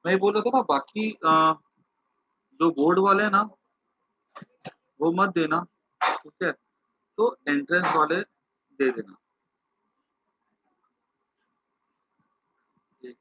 मैं ये बोल रहा था ना, बाकी जो बोर्ड वाले हैं ना, वो मत देना, ठीक है? तो एंट्रेंस वाले दे देना। एक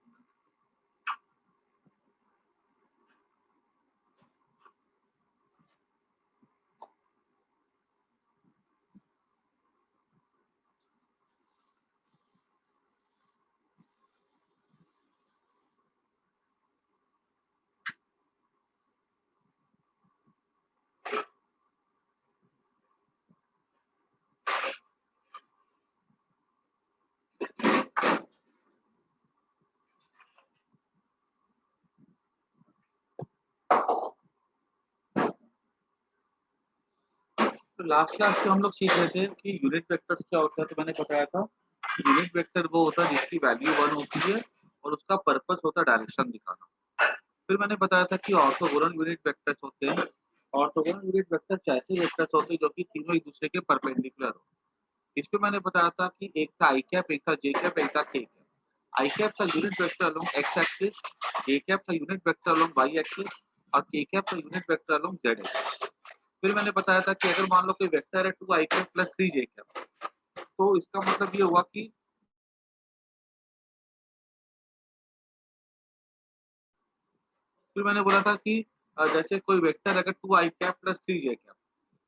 तो लास्ट क्लास में हम लोग सीख रहे थे कि यूनिट वेक्टर्स क्या होता है। तो मैंने बताया था कि यूनिट वेक्टर वो होता है जिसकी वैल्यू 1 होती है और उसका पर्पस होता है डायरेक्शन दिखाना। फिर मैंने बताया था कि ऑर्थोगोनल यूनिट वेक्टर्स होते हैं। ऑर्थोगोनल यूनिट वेक्टर्स ऐसे वेक्टर्स होते हैं जो कि तीनों एक दूसरे के परपेंडिकुलर हो। इस पे मैंने बताया था कि एक था आई कैप, एक था जे कैप, एक था के कैप। आई कैप का unit vector along X axis, J cap का unit vector along Y axis और के कैप का unit vector along Z axis. फिर मैंने बताया था कि अगर मान लो कोई वेक्टर है 2 I cap plus 3 J cap, तो इसका मतलब ये हुआ कि फिर मैंने बोला था कि जैसे कोई वेक्टर अगर 2 I cap plus 3 J cap,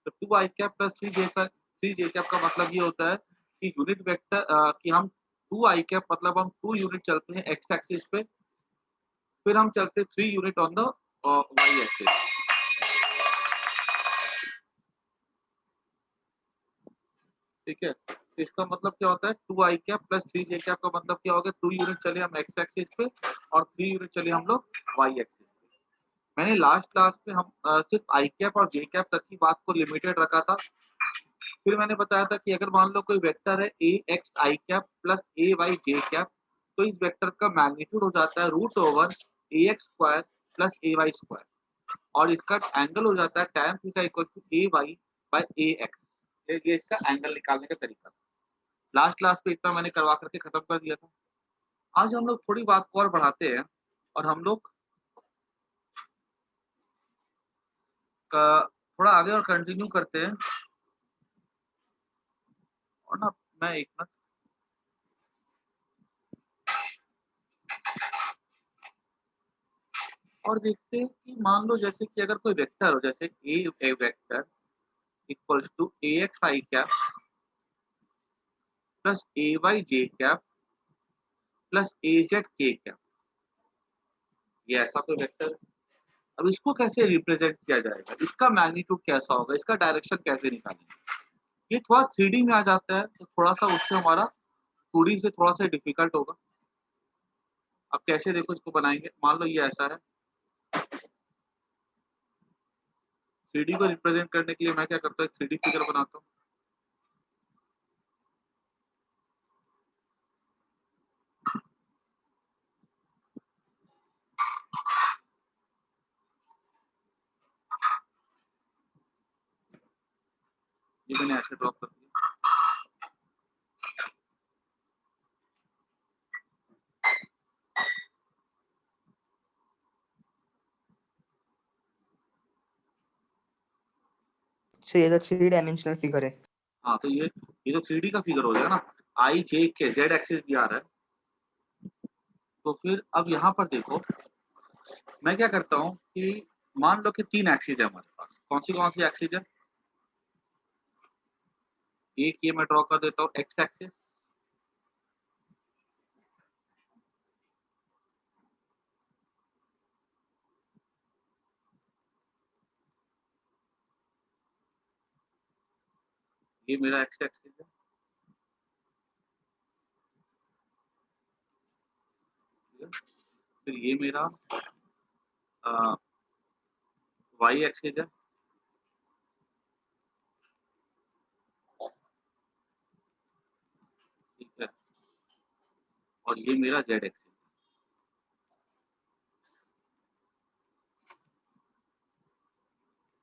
तो 2 I cap plus 3 J cap का मतलब ये होता है कि यूनिट वेक्टर कि हम 2 आई कैप मतलब हम 2 यूनिट चलते हैं एक्स एक्सिस पे, फिर हम चलते 3 unit on the Y axis. ठीक है? तो इसका मतलब क्या होता है, 2 I cap plus 3 J cap का मतलब क्या होगा, 2 यूनिट चले हम एक्स एक्सिस पे और 3 यूनिट चले हम लोग वाई एक्सिस पे। मैंने लास्ट क्लास में हम सिर्फ आई कैप और जे कैप तक की बात को लिमिटेड रखा था। फिर मैंने बताया था कि अगर मान लो कोई वेक्टर है A X I cap plus A Y J cap, तो इस वेक्टर का मैग्नीट्यूड हो जाता है root over A X square plus A Y square और इसका एंगल हो जाता है tan theta equal to A Y by A X. ये इसका एंगल निकालने का तरीका था। लास्ट क्लास पे इतना मैंने करवा करके खत्म कर दिया था। आज हम लोग थोड़ी बात को और बढ़ाते हैं और हम लोग का थोड़ा आगे और कंटिन्यू करते हैं। और ना मैं एक ना और देखते हैं कि मान लो जैसे कि अगर कोई वेक्टर हो, जैसे A vector equals to A X I cap plus A Y J cap plus A Z K cap, ये ऐसा कोई वेक्टर है। अब इसको कैसे रिप्रेजेंट किया जाएगा, इसका मैग्नीट्यूड कैसा होगा, इसका डायरेक्शन कैसे निकालेंगे। ये थोड़ा थ्री डी में आ जाता है तो थोड़ा सा उससे हमारा टू डी से थोड़ा सा डिफिकल्ट होगा। अब कैसे देखो इसको बनाएंगे, मान लो ये ऐसा है। थ्री डी को रिप्रेजेंट करने के लिए मैं क्या करता हूँ, थ्री डी फिगर बनाता हूँ। ये मैंने ऐसे ड्रॉ कर दिया। अच्छा, ये तो थ्री डायमेंशनल फिगर है। हाँ तो ये तो थ्री डी का फिगर हो जाएगा ना। आई जे के जेड एक्सिस भी आ रहा है। तो फिर अब यहाँ पर देखो, मैं क्या करता हूँ कि मान लो कि तीन एक्सिस है हमारे पास। कौन सी एक्सिस है, एक ये मैं ड्रॉ कर देता हूँ एक्स एक्सिस, ये मेरा एक्स एक्सिस है। ठीक है? फिर ये मेरा वाई एक्सिस है। ठीक है? और ये मेरा जेड एक्सिस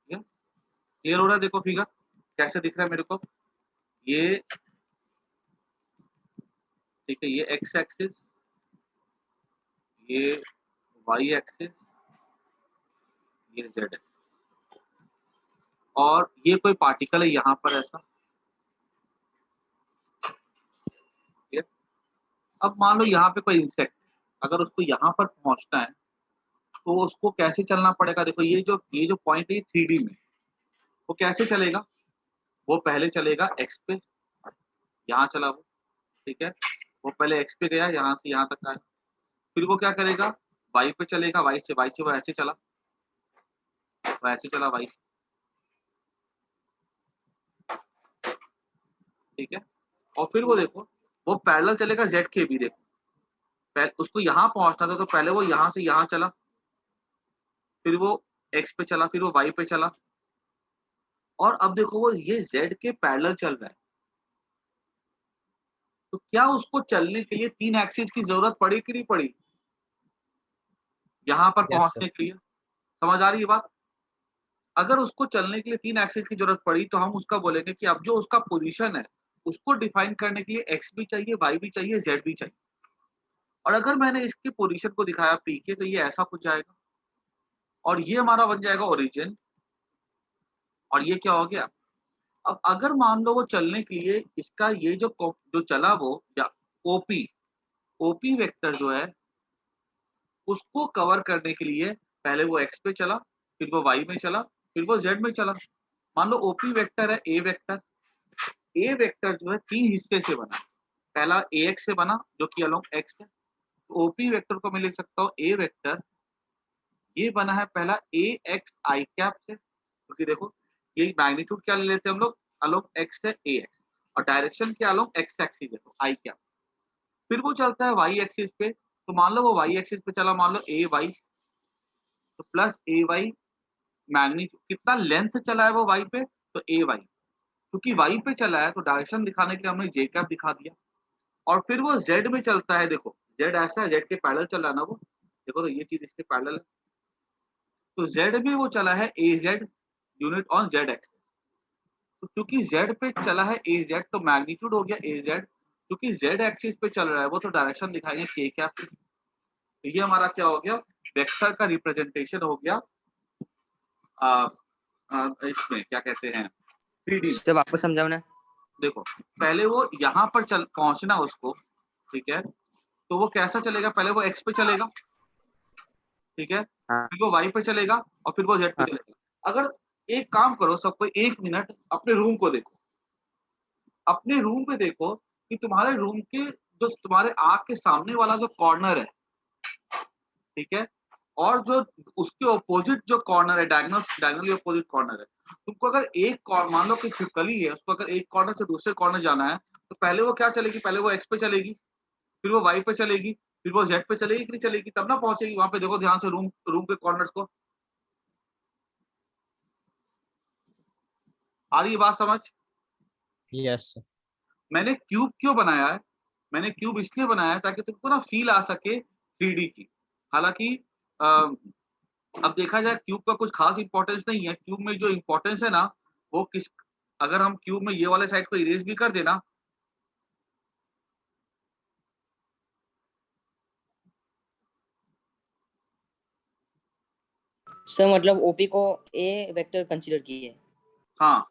है। क्लियर हो रहा है, देखो फिगर कैसे दिख रहा है मेरे को। ये ठीक है, ये एक्स एक्सिस, ये वाई एक्सिस, ये जेड एक्सिस, और ये कोई पार्टिकल है यहाँ पर ऐसा। ठीक है, अब मान लो यहाँ पे कोई इंसेक्ट, अगर उसको यहाँ पर पहुंचना है तो उसको कैसे चलना पड़ेगा। देखो ये जो पॉइंट है 3D में, वो कैसे चलेगा, वो पहले चलेगा एक्स पे, यहाँ चला वो, ठीक है, वो पहले एक्स पे गया, यहाँ से यहाँ तक आया, फिर वो क्या करेगा, वाई पे चलेगा, वाई से वो ऐसे चला, वो ऐसे चला वाई, ठीक है, और फिर वो देखो वो पैरेलल चलेगा जेड के भी। देखो उसको यहाँ पहुंचना था तो पहले वो यहाँ से यहाँ चला, फिर वो एक्स पे चला, फिर वो वाई पे चला, और अब देखो वो ये जेड के पैरेलल चल रहा है। तो क्या उसको चलने के लिए 3 एक्सिस की जरूरत पड़ी कि नहीं पड़ी यहाँ पर यस सर। पहुंचने के लिए। समझ आ रही है बात। अगर उसको चलने के लिए 3 एक्सिस की जरूरत पड़ी तो हम उसका बोलेंगे कि अब जो उसका पोजीशन है उसको डिफाइन करने के लिए एक्स भी चाहिए, वाई भी चाहिए, जेड भी चाहिए। और अगर मैंने इसकी पोजीशन को दिखाया पी के, तो ये ऐसा कुछ जाएगा, और ये हमारा बन जाएगा ओरिजिन, और ये क्या हो गया। अब अगर मान लो वो चलने के लिए इसका ये जो चला वो, या ओपी ओपी वेक्टर जो है उसको कवर करने के लिए पहले वो एक्स पे चला, फिर वो वाई में चला, फिर वो जेड में चला। मान लो ओपी वेक्टर है ए वेक्टर, ए वेक्टर जो है 3 हिस्से से बना। पहला ए एक्स से बना जो कि अलोंग एक्स है, तो ओपी वेक्टर को मैं लिख सकता हूँ ए वेक्टर, ये बना है पहला ए एक्स आई कैप से, क्योंकि देखो ये मैग्नीट्यूड क्या ले लेते हैं हम लोग, अलोंग एक्स है ए एक्स, और डायरेक्शन क्या अलोंग एक्स एक्सिस देखो आई कैप। फिर वो चलता है वाई एक्सिस पे, तो मान लो वो वाई एक्सिस पे चला, मान लो ए वाई, तो प्लस ए वाई, मैग्नीट्यूड कितना लेंथ चला है वो वाई पे, तो ए वाई, क्योंकि वाई पे चला है तो डायरेक्शन दिखाने के लिए हमने जे कैप दिखा दिया। और फिर वो जेड में चलता है, देखो जेड ऐसा है, जेड के पैरेलल चल रहा है ना वो, देखो तो ये चीज इसके पैरेलल है, तो जेड में वो चला है A Z unit on Z X. तो क्योंकि जेड पे चला है ए जेड तो मैग्नीट्यूड हो गया ए जेड, क्योंकि जेड एक्सिस पे चल रहा है वो तो डायरेक्शन दिखाएंगे के कैप। तो ये हमारा क्या हो गया, वेक्टर का रिप्रेजेंटेशन हो गया इसमें क्या कहते हैं 3D में। सर वापस समझाओ ना। देखो पहले वो यहाँ पर चल पहुंचना उसको, ठीक है, तो वो कैसा चलेगा, पहले वो एक्स पे चलेगा, ठीक है, हाँ फिर वो वाई पे चलेगा, और फिर वो जेड पे हाँ। चलेगा। अगर एक काम करो सबको, 1 मिनट अपने रूम को देखो, अपने रूम पे देखो कि तुम्हारे रूम के जो तुम्हारे आँख के सामने वाला जो कॉर्नर है, ठीक है, और जो उसके ऑपोजिट जो कॉर्नर है, डायगोनली ऑपोजिट कॉर्नर है, तुमको अगर मान लो कि छिपकली है, उसको अगर एक कॉर्नर से दूसरे कॉर्नर जाना है, तो पहले वो क्या चलेगी, पहले वो एक्स पे चलेगी, फिर वो वाई पे चलेगी, फिर वो जेड पे चलेगी कि नहीं चलेगी, तब ना पहुंचेगी वहां पे। देखो ध्यान से रूम रूम के कॉर्नर्स को, आ रही है बात समझ। Yes sir. मैंने क्यूब क्यों बनाया है, मैंने क्यूब इसलिए बनाया है ताकि तुमको ना फील आ सके 3D की। हालांकि अब देखा जाए क्यूब का कुछ खास इंपॉर्टेंस नहीं है, क्यूब में जो इंपॉर्टेंस है ना वो किस, अगर हम क्यूब में ये वाले साइड को इरेज भी कर देना, सर मतलब ओपी को ए वेक्टर कंसीडर किए। हाँ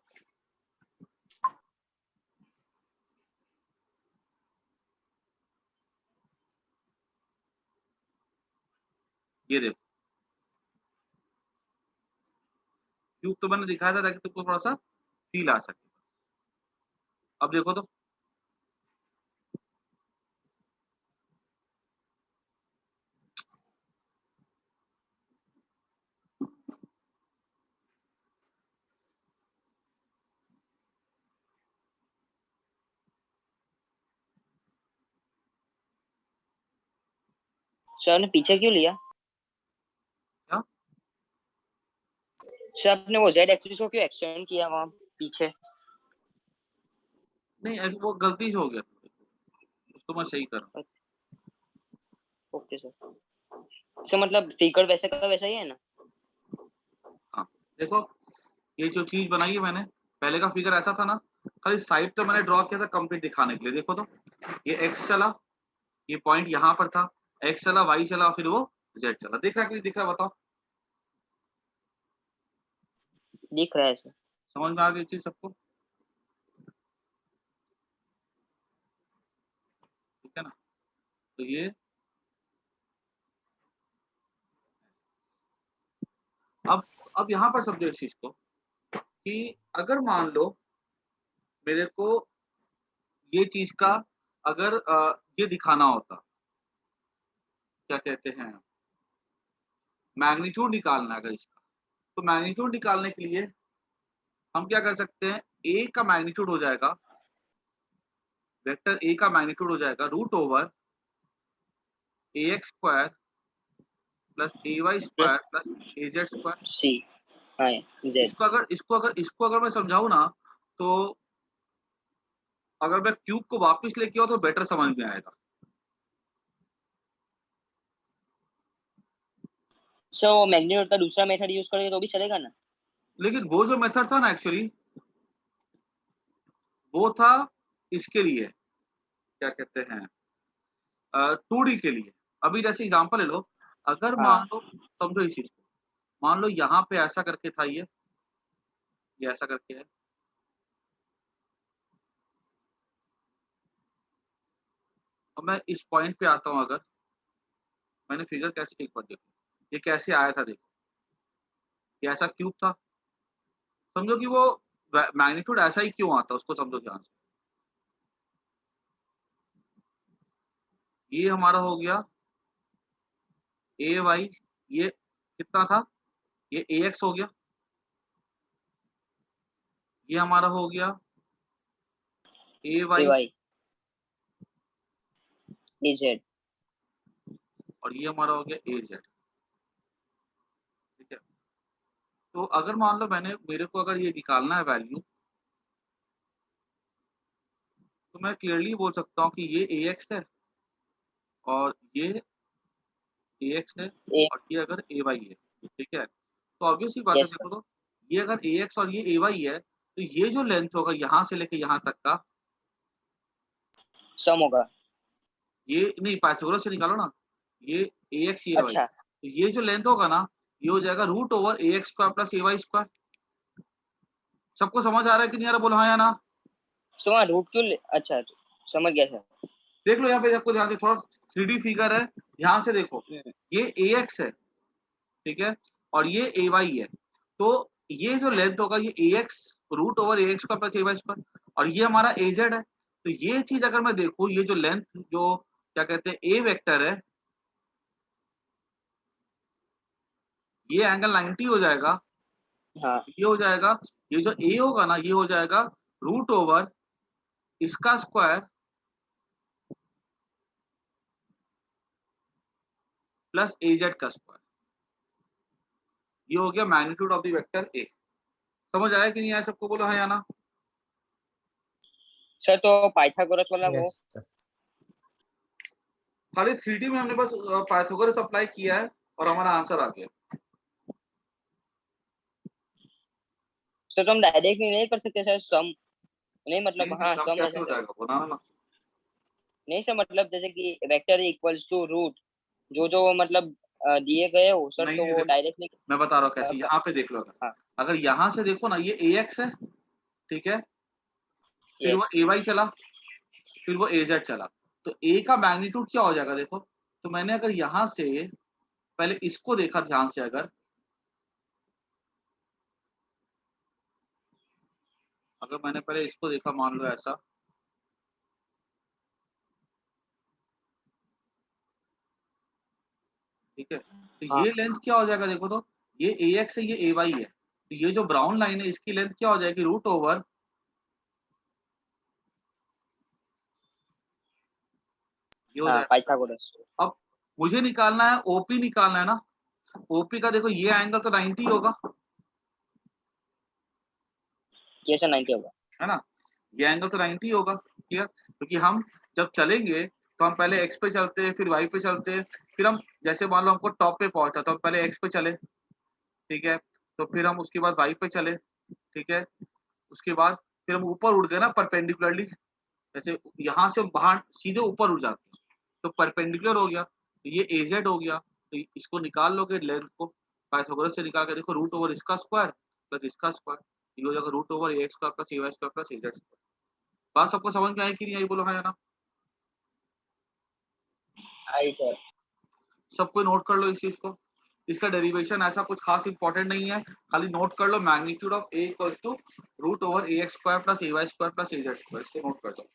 ये देखो क्यूब तो मैंने दिखाया था ताकि तुमको थोड़ा सा फील आ सके। अब देखो तो सर आपने पीछे क्यों लिया? क्या, सर आपने वो जेड एक्सिस को क्यों एक्सटेंड किया वहां पीछे? नहीं वो गलती से हो गया, उसको मैं सही कर रहा हूँ। Okay sir. सर मतलब फिगर वैसे का वैसा ही है ना? हाँ देखो ये जो चीज बनाई है मैंने, पहले का फिगर ऐसा था ना, खाली साइड तो मैंने ड्रॉ किया था कंप्लीट दिखाने के लिए। देखो तो ये एक्स चला, ये पॉइंट यहाँ पर था, एक्स चला वाई चला, फिर वो z चला। दिख रहा है कि नहीं दिख रहा है बताओ? दिख रहा है सर। समझ में आ गई चीज सबको? ठीक है ना? तो ये अब यहाँ पर समझो इस चीज को कि अगर मान लो मेरे को ये चीज का अगर ये दिखाना होता, क्या कहते हैं, मैग्नीट्यूड निकालना है अगर इसका, तो मैग्नीट्यूड निकालने के लिए हम क्या कर सकते हैं, ए का मैग्नीट्यूड हो जाएगा, वेक्टर ए का मैग्नीट्यूड हो जाएगा root over A X square plus A Y square plus A Z square. सी हाँ जेड। इसको अगर मैं समझाऊं ना, तो अगर मैं क्यूब को वापस लेके आओ तो बेटर समझ में आएगा। सर वो मैग्नीट्यूड का दूसरा मेथड यूज करेंगे तो भी चलेगा ना? लेकिन वो जो मेथड था ना एक्चुअली वो था इसके लिए, क्या कहते हैं, 2D के लिए। अभी जैसे एग्जांपल ले लो, अगर मान हाँ लो, समझो इस चीज को, मान लो यहाँ पे ऐसा करके था ये ऐसा करके है, और मैं इस पॉइंट पे आता हूँ, अगर मैंने फिगर कैसे, एक बार देखो ये कैसे आया था, देखो ये ऐसा क्यूब था, समझो कि वो मैग्नीट्यूड ऐसा ही क्यों आता, उसको समझो ध्यान से। ये हमारा हो गया ए वाई, ये कितना था, ये ए एक्स हो गया, ये हमारा हो गया ए ए वाई, वाई ए जेड। और ये हमारा हो गया ए जेड। ठीक है, तो अगर मान लो मेरे को अगर ये निकालना है वैल्यू, तो मैं क्लियरली बोल सकता हूँ कि ये ए एक्स है और ये ए एक्स है ए और ये अगर ए वाई है। ठीक है, तो ऑब्वियस सी बात है, यस सर। देखो तो ये अगर ए एक्स और ये ए वाई है, तो ये जो लेंथ होगा यहाँ से लेके यहाँ तक का, सम होगा। ये नहीं, पाइथागोरस से निकालो ना, ये ए एक्स ये वाई, अच्छा तो ये जो लेंथ होगा ना, ये हो जाएगा root over A X square plus A Y square. सबको समझ आ रहा है कि नहीं आ रहा, बोलो हाँ या ना? सो वहाँ रूट क्यों अच्छा समझ गया सर। देख लो यहाँ पे, आपको ध्यान से, थोड़ा 3D फिगर है, ध्यान से देखो, हम्म, ये ए एक्स है, ठीक है, और ये ए वाई है, तो ये जो लेंथ होगा ये ए x root over A X square plus A Y square, और ये हमारा ए जेड है। तो ये चीज अगर मैं देखूं, ये जो लेंथ, जो क्या कहते हैं ए वेक्टर है, ये एंगल 90 हो जाएगा, हाँ ये हो जाएगा, ये जो ए होगा ना, ये हो जाएगा रूट ओवर इसका स्क्वायर प्लस ए जेड का स्क्वायर। ये हो गया magnitude of the vector A. समझ आया कि नहीं आया सबको, बोलो हाँ या ना? सर। तो पाइथागोरस वाला वो यस सर। खाली 3D में हमने बस पाइथागोरस अप्लाई किया है और हमारा आंसर आ गया। सर तो हम डायरेक्ट नहीं कर सकते सर सम? नहीं मतलब नहीं हाँ सब सम कैसे ऐसे हो कर। जाएगा, बनाना ना। नहीं सर मतलब जैसे कि वेक्टर इक्वल्स टू रूट जो जो मतलब दिए गए हो सर, नहीं तो नहीं, वो देखो डायरेक्ट नहीं। मैं बता रहा हूँ कैसे, यहाँ पे देख लो, अगर हाँ अगर यहाँ से देखो ना, ये ए एक्स है, ठीक है, फिर वो यस ए वाई चला, फिर वो ए जेड चला, तो ए का मैग्नीट्यूड क्या हो जाएगा देखो। तो मैंने अगर यहाँ से पहले इसको देखा ध्यान से, अगर अगर मैंने पहले इसको देखा, मान लो ऐसा, ठीक है, तो हाँ ये लेंथ क्या हो जाएगा देखो तो, ये ए एक्स है, ये ए वाई है, तो ये जो ब्राउन लाइन है इसकी लेंथ क्या हो जाएगी, रूट ओवर, ये हो हाँ जाएगा। पाइथागोरस। अब मुझे निकालना है ओपी, निकालना है ना, ओपी का देखो ये एंगल तो 90 होगा, ये सर 90 होगा। है ना, ये एंगल तो 90 होगा, ठीक है, क्योंकि हम जब चलेंगे तो हम पहले एक्स पे चलते हैं, फिर वाई पे चलते हैं, फिर हम जैसे मान लो हमको टॉप पे पहुंचा तो हम पहले एक्स पे चले, ठीक है, तो फिर हम उसके बाद वाई पे चले, ठीक है, उसके बाद फिर हम ऊपर उड़ गए ना परपेंडिकुलरली, जैसे यहाँ से बाहर सीधे ऊपर उड़ जाते हैं, तो परपेंडिकुलर हो गया, तो ये ए जेड हो गया, तो इसको निकाल लोगे लेंथ को, पाइथागोरस से निकाल के देखो रूट ओवर इसका स्क्वायर प्लस इसका स्क्वायर, ये हो जाएगा root over A square plus A Y square plus A Z square. बात सबको समझ में आई कि नहीं आई, बोलो हाँ या ना। आई सर। सब कोई नोट कर लो इस चीज को। इसका डेरिवेशन ऐसा कुछ खास इंपॉर्टेंट नहीं है, खाली नोट कर लो magnitude of A equals to root over A X square plus A Y square plus A Z square, इसको नोट कर दो।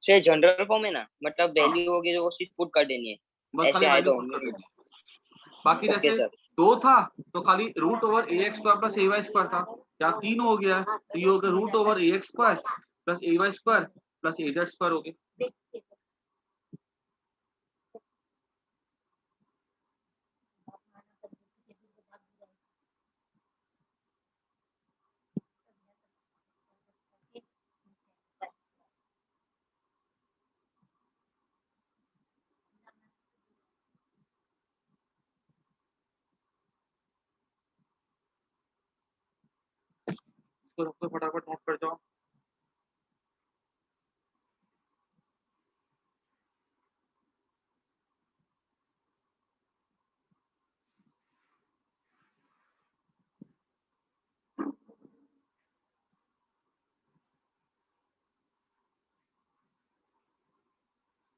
सर जनरल फॉर्म है ना, मतलब हाँ, वैल्यू होगी जो वो सिर्फ पुट कर देनी है, बस ऐसे खाली आए वैल्यू तो पुट होंगे कर रूट्स। देनी। बाकी ओके जैसे सर। 2 था तो खाली root over A X square plus A Y square था, यहाँ 3 हो गया है तो ये हो गया root over A X square plus A Y square plus A Z square हो गया। इसको सबको फटाफट नोट कर जाओ।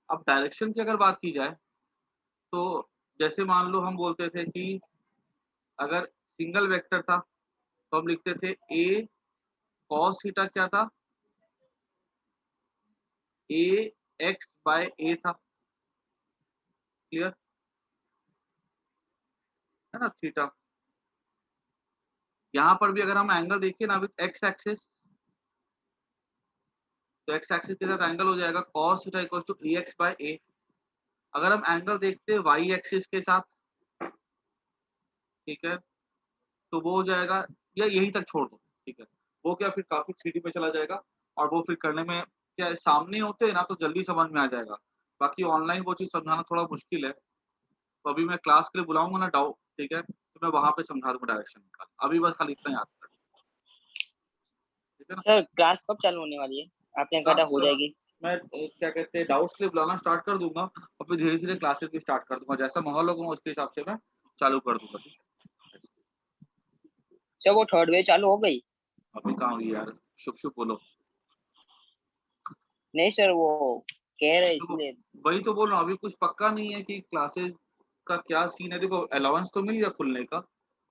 अब डायरेक्शन की अगर बात की जाए तो जैसे मान लो हम बोलते थे कि अगर सिंगल वेक्टर था तो हम लिखते थे ए कॉस थीटा क्या था, ए एक्स बाय ए था, क्लियर है ना थीटा। यहाँ पर भी अगर हम एंगल देखिए ना विद एक्स एक्सिस, तो एक्स एक्सिस के साथ एंगल हो जाएगा cos theta equals to A X by A. अगर हम एंगल देखते हैं वाई एक्सिस के साथ, ठीक है, तो वो हो जाएगा, या यही तक छोड़ दो, ठीक है, वो क्या फिर काफी 3D में चला जाएगा और वो फिर करने में क्या सामने होते हैं ना तो जल्दी समझ में आ जाएगा, बाकी ऑनलाइन वो चीज समझाना थोड़ा मुश्किल है। तो अभी मैं क्लास के लिए बुलाऊंगा ना डाउट, ठीक है, तो मैं वहां पे समझा दूंगा डायरेक्शन निकाल, अभी बस खाली इतना याद कर, ठीक है ना। सर क्लास कब चालू होने वाली है? आपने कहा था क्लास हो जाएगी। मैं क्या कहते हैं डाउट्स के लिए बुलाना स्टार्ट कर दूंगा और फिर धीरे धीरे क्लासेस भी स्टार्ट कर दूंगा, जैसा माहौल होगा उसके हिसाब से मैं चालू कर दूंगा, ठीक है। सर वो थर्ड वेव चालू हो गई? अभी कहाँ हुई यार, शुभ शुभ बोलो। नहीं सर, वो कह रहे तो इसलिए। वही तो बोल रहा हूँ, अभी कुछ पक्का नहीं है कि क्लासेस का क्या सीन है। देखो अलाउंस तो मिल गया खुलने का,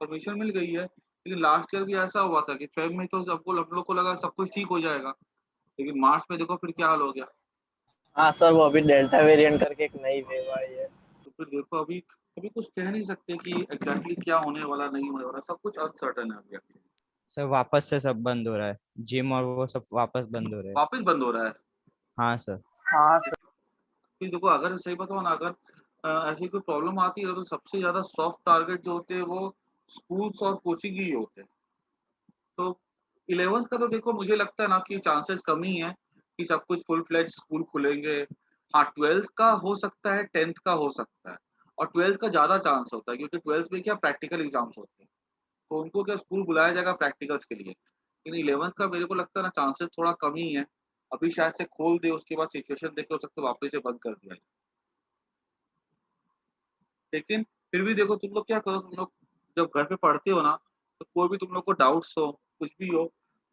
परमिशन मिल गई है, लेकिन लास्ट ईयर भी ऐसा हुआ था कि फेब में तो सबको हम लोग को लगा सब कुछ ठीक हो जाएगा, लेकिन मार्च में देखो फिर क्या हाल हो गया। हाँ सर, वो अभी डेल्टा वेरिएंट करके एक नई वेव आई है। तो फिर देखो अभी अभी कुछ कह नहीं सकते कि एग्जैक्टली क्या होने वाला नहीं होने वाला, सब कुछ अनसर्टन है अभी actually। सर वापस से सब बंद हो रहा है, जिम और वो सब वापस बंद हो रहे हैं। वापस बंद हो रहा है। हाँ सर। हाँ फिर देखो अगर सही बताओ ना, अगर ऐसी कोई प्रॉब्लम आती है तो सबसे ज्यादा सॉफ्ट टारगेट जो होते हैं वो स्कूल्स और कोचिंग ही होते हैं। तो 11th का तो देखो मुझे लगता है ना कि चांसेस कम ही है कि सब कुछ फुल फ्लेज स्कूल खुलेंगे। हाँ 12th का हो सकता है, 10th का हो सकता है, और 12th का ज्यादा चांस होता है क्योंकि 12th में क्या प्रैक्टिकल एग्जाम्स होते हैं, तो उनको क्या स्कूल बुलाया जाएगा प्रैक्टिकल्स के लिए। लेकिन 11th का मेरे को लगता है ना चांसेस थोड़ा कम ही है, अभी शायद से खोल दे उसके बाद सिचुएशन देख के हो सकता है वापस से बंद कर दिया जाए। लेकिन फिर भी देखो तुम लोग क्या करो, तुम लोग जब घर पे पढ़ते हो ना तो कोई भी तुम लोग को डाउट्स हो कुछ भी हो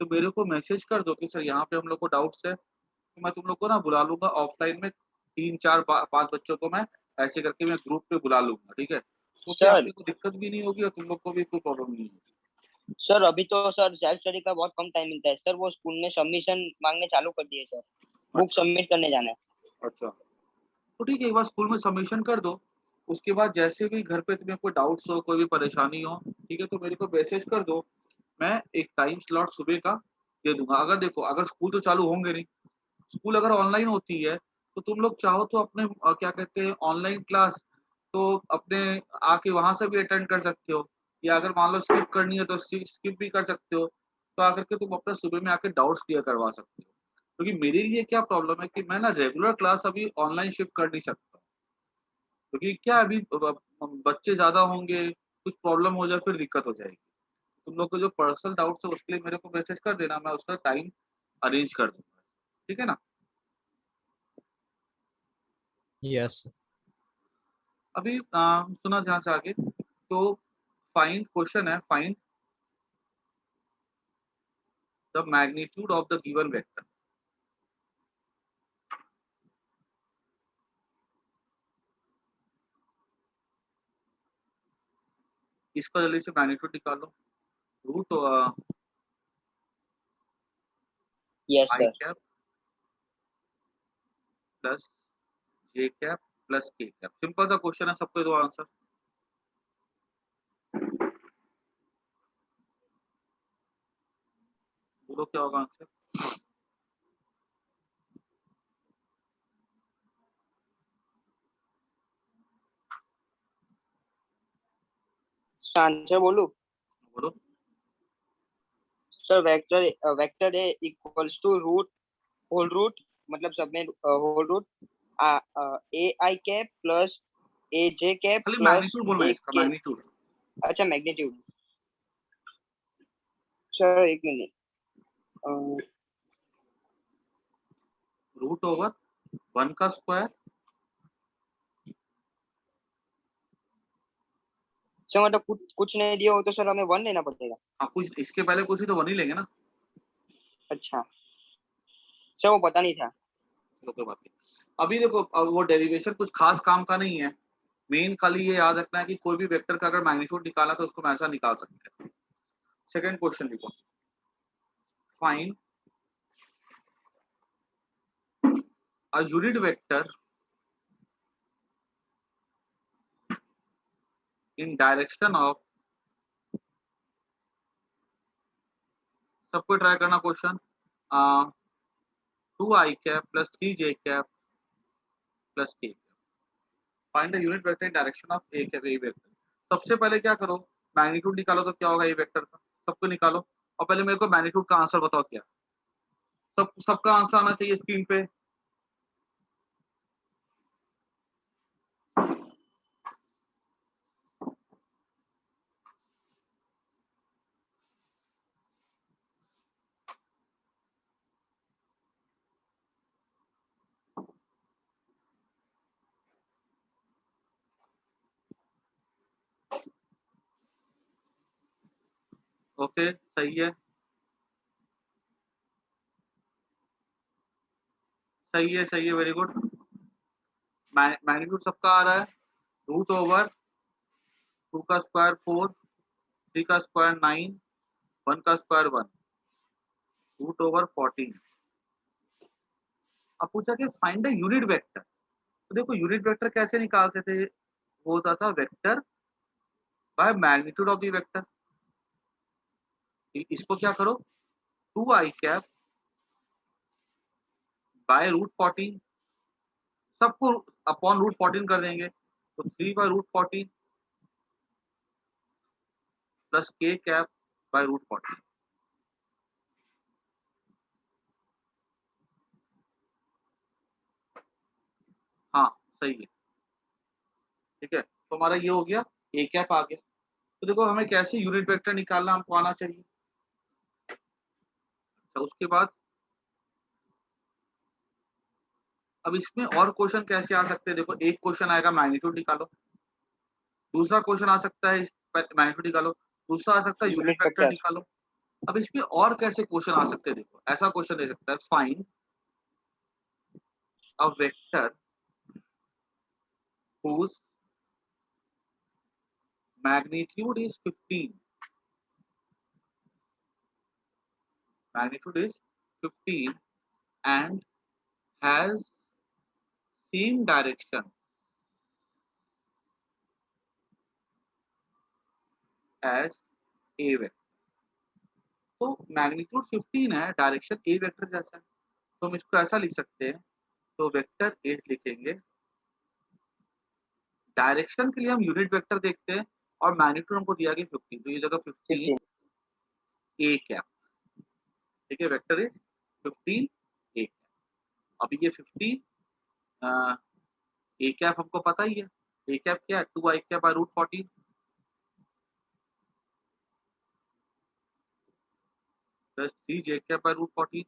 तो मेरे को मैसेज कर दो कि सर यहाँ पे हम लोग को डाउट्स है, तो मैं तुम लोग को ना बुला लूंगा ऑफलाइन में, 3 4 5 बच्चों को मैं ऐसे करके मैं ग्रुप पे बुला लूंगा, ठीक है, तो फिर आप सर लोग को दिक्कत भी नहीं होगी और तुम लोग को भी कोई प्रॉब्लम नहीं होगी। सर अभी तो सर सेल्फ स्टडी का बहुत कम टाइम मिलता है सर, वो स्कूल में सबमिशन मांगने चालू कर दिए सर, बुक अच्छा सबमिट करने जाना है। अच्छा, तो ठीक है एक बार स्कूल में सबमिशन कर दो, उसके बाद जैसे भी घर पे तुम्हें कोई डाउट्स हो कोई भी परेशानी हो, ठीक है, तो मेरे को मैसेज कर दो, मैं एक टाइम स्लॉट सुबह का दे दूंगा। अगर देखो अगर स्कूल तो चालू होंगे नहीं, स्कूल अगर ऑनलाइन होती है तो तुम लोग चाहो तो अपने क्या कहते हैं ऑनलाइन क्लास तो अपने आके वहां से भी अटेंड कर सकते हो, या अगर मान लो स्किप करनी है तो स्किप भी कर सकते हो, तो आकर के तुम अपने सुबह में आके डाउट्स क्लियर करवा सकते हो। क्योंकि मेरे लिए क्या प्रॉब्लम है कि मैं ना रेगुलर क्लास अभी ऑनलाइन शिफ्ट कर नहीं सकता, क्योंकि क्या अभी बच्चे ज्यादा होंगे, कुछ प्रॉब्लम हो जाए फिर दिक्कत हो जाएगी। तुम लोग को जो पर्सनल डाउट्स है उसके लिए मेरे को मैसेज कर देना, मैं उसका टाइम अरेंज कर दूंगा, ठीक है ना। यस। अभी सुना ध्यान से आगे, तो फाइंड क्वेश्चन है, find the magnitude of the given vector. इसका जल्दी से मैग्नीट्यूड निकालो। Root yes I sir. Cap plus J cap plus K cap. Simple सा क्वेश्चन है, सबको दो आंसर। बोलो क्या होगा आंसर। आंसर बोलूं? बोलो। Sir vector A equals to root whole root, मतलब सब में whole root A I cap plus A J cap खाली प्लस मैग्नीट्यूड बोलना है ए इसका, के। मैग्नीट्यूड। अच्छा मैग्नीट्यूड। सर एक मिनट। रूट ओवर 1 का स्क्वायर। सर मतलब कुछ नहीं दिया हो तो सर हमें 1 लेना पड़ेगा? हाँ, कुछ इसके पहले कुछ ही तो 1 ही लेंगे ना। अच्छा सर, वो पता नहीं था। चलो कोई बात नहीं। अभी देखो, अब वो डेरिवेशन कुछ खास काम का नहीं है। मेन खाली ये याद रखना है कि कोई भी वेक्टर का अगर मैग्नीट्यूड निकाला तो उसको हम ऐसा निकाल सकते हैं। सेकंड क्वेश्चन लिखो, find a unit vector in direction of, सबको ट्राई करना question. 2i cap plus 3j cap plus k। Find the unit vector in direction of A cap, A vector. सबसे पहले क्या करो, मैग्नीट्यूड निकालो तो क्या होगा ए वेक्टर का, सबको निकालो। और पहले मेरे को मैग्नीट्यूड का आंसर बताओ क्या। सबका आंसर आना चाहिए स्क्रीन पे। ओके, सही है, सही है, सही है, वेरी गुड। मैग्नीट्यूड सबका आ रहा है। रूट ओवर 2 का स्क्वायर 4, 3 का स्क्वायर 9, 1 का स्क्वायर 1, रूट ओवर 14। अब पूछा कि फाइंड द यूनिट वेक्टर। तो देखो यूनिट वेक्टर कैसे निकालते थे, वो होता था vector by magnitude of the vector. इसको क्या करो, 2i कैप बाय रूट 14, सबको अपॉन रूट 14 कर देंगे, तो 3 by root 14 plus k cap by root 14। हाँ सही है, ठीक है। तो हमारा ये हो गया, ए कैप आ गया। तो देखो हमें कैसे यूनिट वेक्टर निकालना हमको आना चाहिए। तो उसके बाद अब इसमें और क्वेश्चन कैसे आ सकते हैं, देखो एक क्वेश्चन आएगा मैग्नीट्यूड निकालो, दूसरा क्वेश्चन आ सकता है मैग्नीट्यूड निकालो, दूसरा आ सकता है यूनिट यूनिट वेक्टर वेक्टर। निकालो। अब इसमें और कैसे क्वेश्चन आ सकते हैं, देखो ऐसा क्वेश्चन दे सकता है, find a vector whose magnitude is 15, magnitude is 15 and has same direction as a vector। तो मैग्नीट्यूड 15 है, डायरेक्शन ए वेक्टर जैसा है, तो हम इसको ऐसा लिख सकते हैं। तो वेक्टर ए लिखेंगे, डायरेक्शन के लिए हम यूनिट वेक्टर देखते हैं, और मैग्नीट्यूड हमको दिया गया 15, तो ये जगह 15 15। ए कैप, ठीक है, वेक्टर इज 15 ए कैप। अभी ये 15 ए कैप हमको पता ही है, ए कैप क्या है, 2i cap by root 14 plus 3j cap by root 14।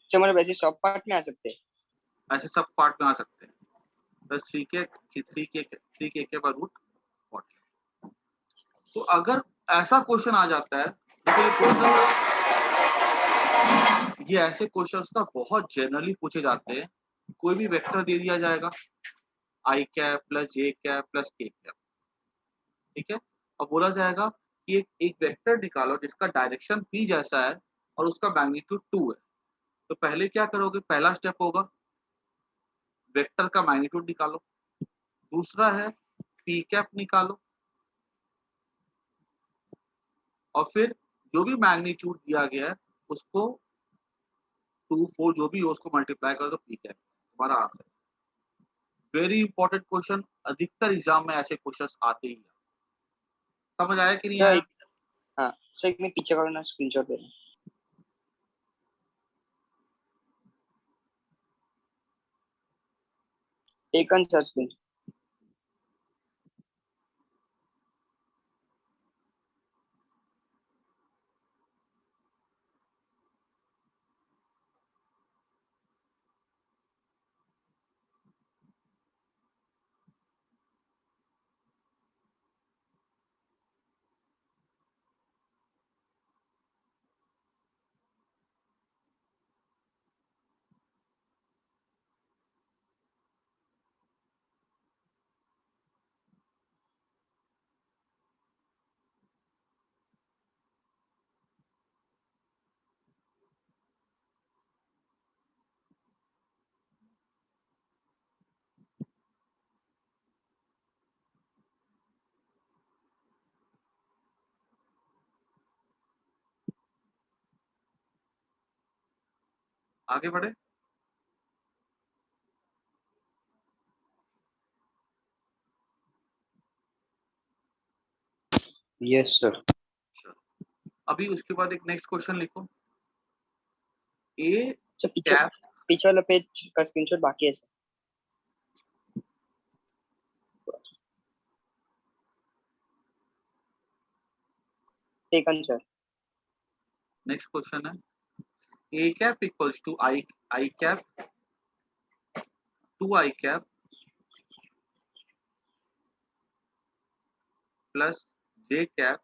अच्छा मतलब ऐसे सब पार्ट में आ सकते हैं? ऐसे सब पार्ट में आ सकते हैं। प्लस 3k का रूट 40। तो अगर ऐसा क्वेश्चन आ जाता है तो ये ऐसे क्वेश्चंस ना बहुत जनरली पूछे जाते हैं। कोई भी वेक्टर दे दिया जाएगा आई cap plus J cap plus K cap, ठीक है, और बोला जाएगा कि एक वेक्टर निकालो जिसका डायरेक्शन p जैसा है और उसका मैग्नीट्यूड 2 है। तो पहले क्या करोगे, पहला स्टेप होगा वेक्टर का मैग्नीट्यूड निकालो, दूसरा है p कैप निकालो, और फिर जो भी मैग्नीट्यूड दिया गया है उसको 2 4 जो भी हो उसको मल्टीप्लाई करो तो p कैप तुम्हारा आंसर। वेरी इंपॉर्टेंट क्वेश्चन, अधिकतर एग्जाम में ऐसे क्वेश्चंस आते ही हैं। समझ आया कि नहीं सर आया? हाँ सर, एक मैं पीछे करो ना, स्क्रीनशॉट दे रहा हूँ। Taken sir screen. आगे बढ़े। Yes sir. अभी उसके बाद एक नेक्स्ट क्वेश्चन लिखो, ए सर पीछे कैप पीछे वाला पेज का स्क्रीनशॉट बाकी है sir. Taken sir. Next question है A cap equals to I cap 2 I cap plus J cap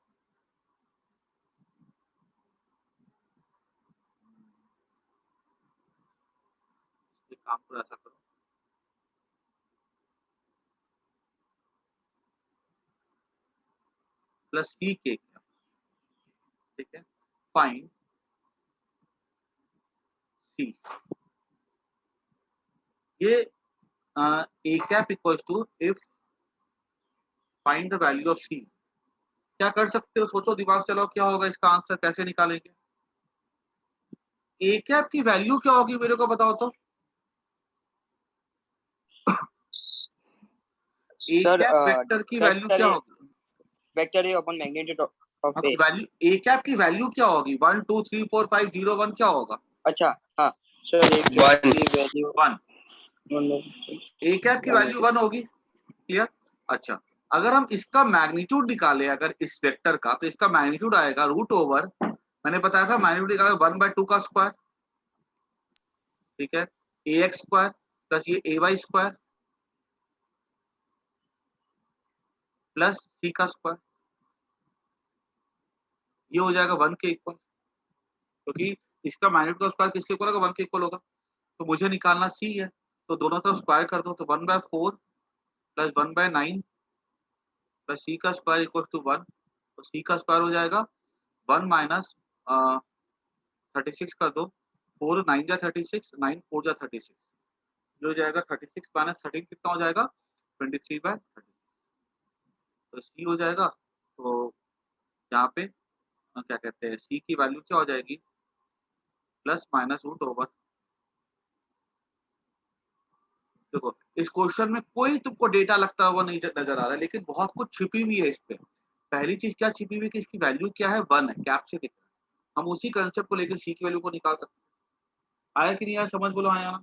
काम को ऐसा करो प्लस सी के कैप, ठीक है, फाइंड सी। ये A cap equals to if find the value of C. क्या कर सकते हो, सोचो, दिमाग चलाओ, क्या होगा इसका आंसर, कैसे निकालेंगे? ए कैप की वैल्यू क्या होगी मेरे को बताओ तो। ए सर कैप वेक्टर की वैल्यू क्या होगी? Vector A upon magnitude of हाँ, तो ए। वैल्यू ए कैप की वैल्यू क्या होगी? 1 2 3 4 5 0 1 क्या होगा? अच्छा हाँ सर, एक की वैल्यू 1। ए कैप की वैल्यू 1 होगी, क्लियर? अच्छा, अगर हम इसका मैग्नीट्यूड निकाले अगर इस वेक्टर का, तो इसका मैग्नीट्यूड आएगा रूट ओवर, मैंने बताया था मैग्नीट्यूड निकाला 1/2 का स्क्वायर, ठीक है, ए एक्स स्क्वायर प्लस ये ए वाई स्क्वायर प्लस सी का स्क्वायर, ये हो जाएगा 1 के इक्वल, क्योंकि इसका मैग्नीट्यूड का स्क्वायर किसके इक्वल होगा? 1 के इक्वल होगा। तो मुझे निकालना सी है, तो दोनों तरफ स्क्वायर कर दो, तो 1/4 प्लस 1/9 प्लस सी का स्क्वायर इक्वल टू 1, तो सी का स्क्वायर हो जाएगा 1 माइनस 36 कर दो, 4 9 जा 36, 9 4 जा 36, जो हो जाएगा 36 माइनस 13 कितना हो जाएगा? 23/36, तो सी हो जाएगा। तो यहाँ पे क्या कहते हैं, सी की वैल्यू क्या हो जाएगी? Plus minus root over. देखो इस क्वेश्चन में कोई तुमको डेटा लगता हुआ नहीं नजर आ रहा है, लेकिन बहुत कुछ छिपी हुई है इस पे। पहली चीज क्या छिपी हुई है कि इसकी वैल्यू क्या है? 1 है, कैप से दिख रहा है। हम उसी कंसेप्ट को लेकर सी की वैल्यू को निकाल सकते हैं। आया कि नहीं आया समझ, बोलो आया ना?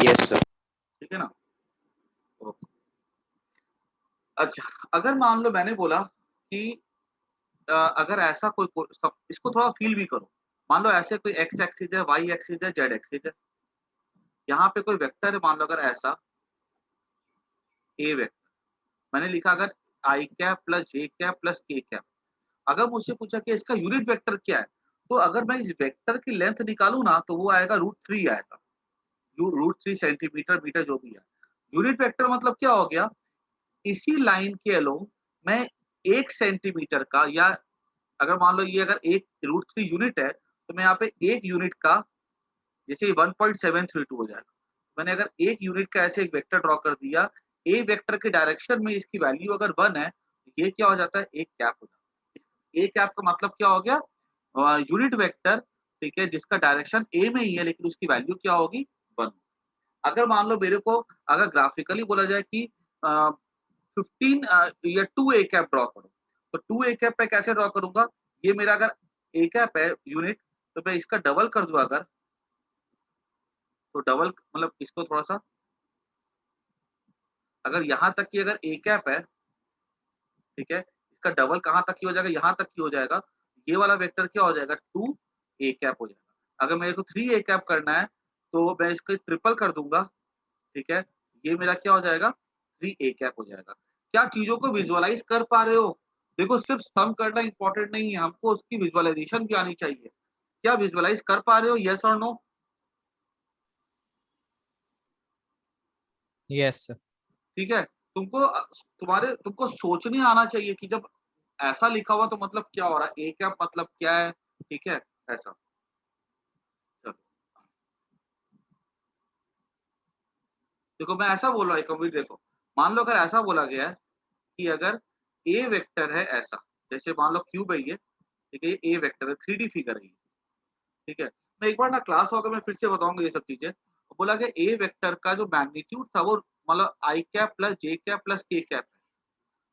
Yes sir. ठीक है ना? ओके। अच्छा, अगर मान लो मैंने बोला कि अगर ऐसा इसको थोड़ा फील भी करो, मान लो ऐसे कोई एक्स एक्सिस है, वाई एक्सिस है, जेड एक्सिस है, यहाँ पे कोई वेक्टर है, मान लो अगर ऐसा ए वेक्टर, मैंने लिखा अगर आई cap plus J cap plus K cap, अगर मुझसे पूछा कि इसका यूनिट वेक्टर क्या है, तो अगर मैं इस वेक्टर की लेंथ निकालूं ना तो वो आएगा √3 आएगा, √3 सेंटीमीटर मीटर जो भी है। यूनिट वेक्टर मतलब क्या हो गया, इसी लाइन के अलोंग मैं 1 सेंटीमीटर का, या अगर मान लो ये अगर एक √3 यूनिट है तो मैं यहाँ पे 1 यूनिट का, जैसे 1.732 हो जाएगा। मैंने अगर 1 यूनिट का ऐसे एक वेक्टर ड्रॉ कर दिया, ए वेक्टर के डायरेक्शन में इसकी वैल्यू अगर 1 है, ये क्या हो जाता है, एक कैप हो जाता है। ए कैप का मतलब क्या हो गया, यूनिट वेक्टर, ठीक है, जिसका डायरेक्शन ए में ही है लेकिन उसकी वैल्यू क्या होगी, 1। अगर मान लो मेरे को अगर ग्राफिकली बोला जाए कि 15 या 2 ए कैप ड्रॉ करो, तो 2 ए कैप मैं कैसे ड्रॉ करूंगा, ये मेरा अगर ए कैप है यूनिट, तो मैं इसका डबल कर दूं अगर, तो डबल मतलब इसको थोड़ा सा, अगर यहाँ तक की अगर ए कैप है, ठीक है, इसका डबल कहाँ तक की हो जाएगा, यहाँ तक की हो जाएगा, ये वाला वेक्टर क्या हो जाएगा, 2 ए कैप हो जाएगा। अगर मेरे को 3 ए कैप करना है तो मैं इसको ट्रिपल कर दूंगा, ठीक है, ये मेरा क्या हो जाएगा, 3 ए कैप हो जाएगा। क्या चीजों को विजुअलाइज कर पा रहे हो? देखो सिर्फ सम करना इंपॉर्टेंट नहीं है, हमको उसकी विजुअलाइजेशन भी आनी चाहिए। क्या विजुअलाइज कर पा रहे हो, यस और नो? Yes sir. ठीक है, तुमको सोचने आना चाहिए कि जब ऐसा लिखा हुआ तो मतलब क्या हो रहा है, ए कैप मतलब क्या है, ठीक है, ऐसा। चलो देखो मैं ऐसा बोल रहा हूँ, कभी देखो, मान लो अगर ऐसा बोला गया है कि अगर ए वेक्टर है ऐसा, जैसे मान लो क्यूब है ये, ठीक है, ये ए वेक्टर है, 3D फिगर है ये, ठीक है। मैं एक बार ना क्लास होकर मैं फिर से बताऊंगा ये सब चीजें। बोला गया ए वेक्टर का जो मैग्नीट्यूड था वो मतलब आई cap plus J cap plus K cap है,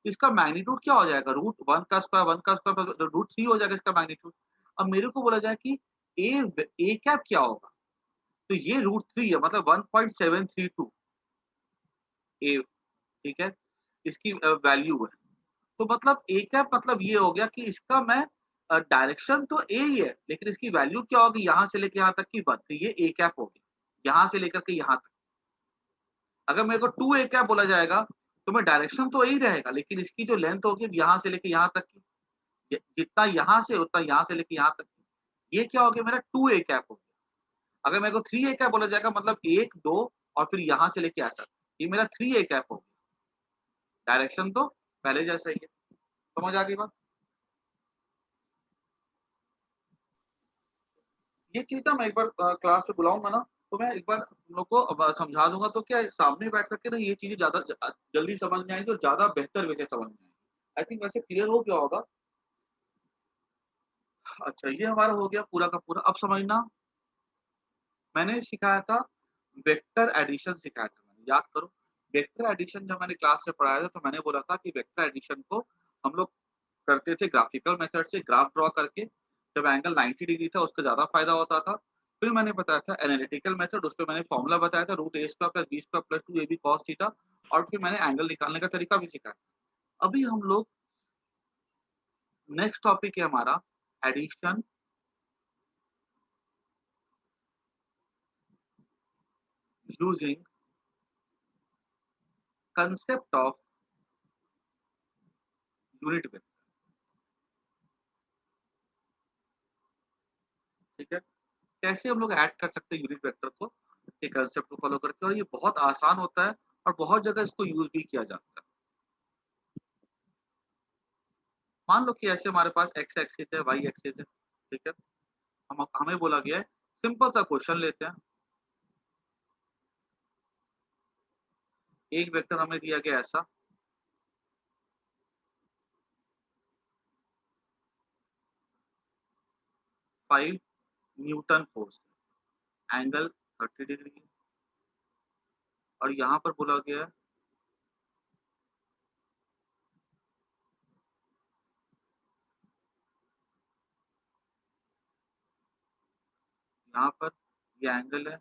इसका मैग्नीट्यूड क्या हो जाएगा, √1 का स्क्वायर, 1 का स्क्वायर √3 हो जाएगा इसका मैग्नीट्यूड। अब मेरे को बोला जाए कि ए ए कैप क्या होगा, तो ये √3 है मतलब 1.732 ए, ठीक है, इसकी वैल्यू है। तो मतलब ए कैप मतलब ये हो गया कि इसका मैं डायरेक्शन तो ए ही है लेकिन इसकी वैल्यू क्या होगी, यहाँ से लेकर यहाँ तक की बात, तो ये ए कैप होगी, यहाँ से लेकर के यहाँ तक। अगर मेरे को 2 ए कैप बोला जाएगा तो मैं डायरेक्शन तो यही रहेगा लेकिन इसकी जो लेंथ होगी यहाँ से लेकर यहाँ तक की, जितना यहाँ से उतना यहाँ से लेकर यहाँ तक की, ये क्या हो गया, मेरा 2 ए कैप हो गया। अगर मेरे को 3 ए कैप बोला जाएगा मतलब 1 2 और फिर यहाँ से लेके ऐसा, ये मेरा 3 ए कैप हो गया। डायरेक्शन तो पहले जैसा ही है, समझ आ गई बात? ये चीज ना मैं एक बार क्लास में बुलाऊंगा ना, तो मैं एक बार तुम लोग को समझा दूंगा, तो क्या सामने बैठ करके ना ये चीजें ज्यादा जल्दी समझ में आएंगी और ज्यादा बेहतर वे से समझ में आएंगी। आई थिंक वैसे क्लियर हो गया होगा। अच्छा ये हमारा हो गया पूरा का पूरा। अब समझना, मैंने सिखाया था वेक्टर एडिशन सिखाया था, मैंने याद करो। वेक्टर एडिशन जब मैंने क्लास में पढ़ाया था तो मैंने बोला था कि वेक्टर एडिशन को हम लोग करते थे ग्राफिकल मेथड से, ग्राफ ड्रॉ करके, जब एंगल 90 डिग्री था उसका ज्यादा फायदा होता था। फिर मैंने बताया था एनालिटिकल मेथड, उस पर मैंने फॉर्मूला बताया था √a² + b² + 2ab cos theta, और फिर मैंने एंगल निकालने का तरीका भी सिखाया। अभी हम लोग नेक्स्ट टॉपिक है हमारा addition using concept of unit vector, ठीक है। कैसे हम लोग ऐड कर सकते हैं यूनिट वेक्टर को के कंसेप्ट को फॉलो करके, और ये बहुत आसान होता है और बहुत जगह इसको यूज भी किया जाता है। मान लो कि ऐसे हमारे पास एक्स एक्सिस है, वाई एक्सिस है, ठीक है, हम हमें बोला गया है, सिंपल सा क्वेश्चन लेते हैं। एक वेक्टर हमें दिया गया ऐसा, 5 न्यूटन फोर्स, एंगल 30 डिग्री है, और यहाँ पर बोला गया है यहाँ पर ये एंगल है,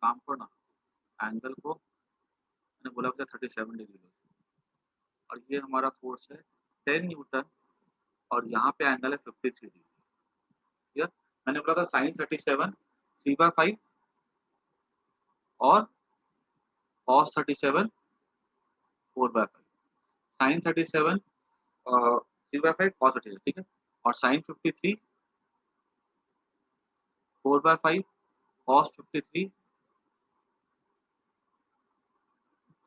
काम करो ना, एंगल को मैंने बोला था 37 डिग्री, और ये हमारा फोर्स है 10 न्यूटन और यहाँ पे एंगल है 53 डिग्री। क्लियर? मैंने बोला था साइन 37 3/5 और कॉस 37 4/5। साइन 37 3/5 कॉस 37, ठीक है। और साइन 53 4/5 कॉस 53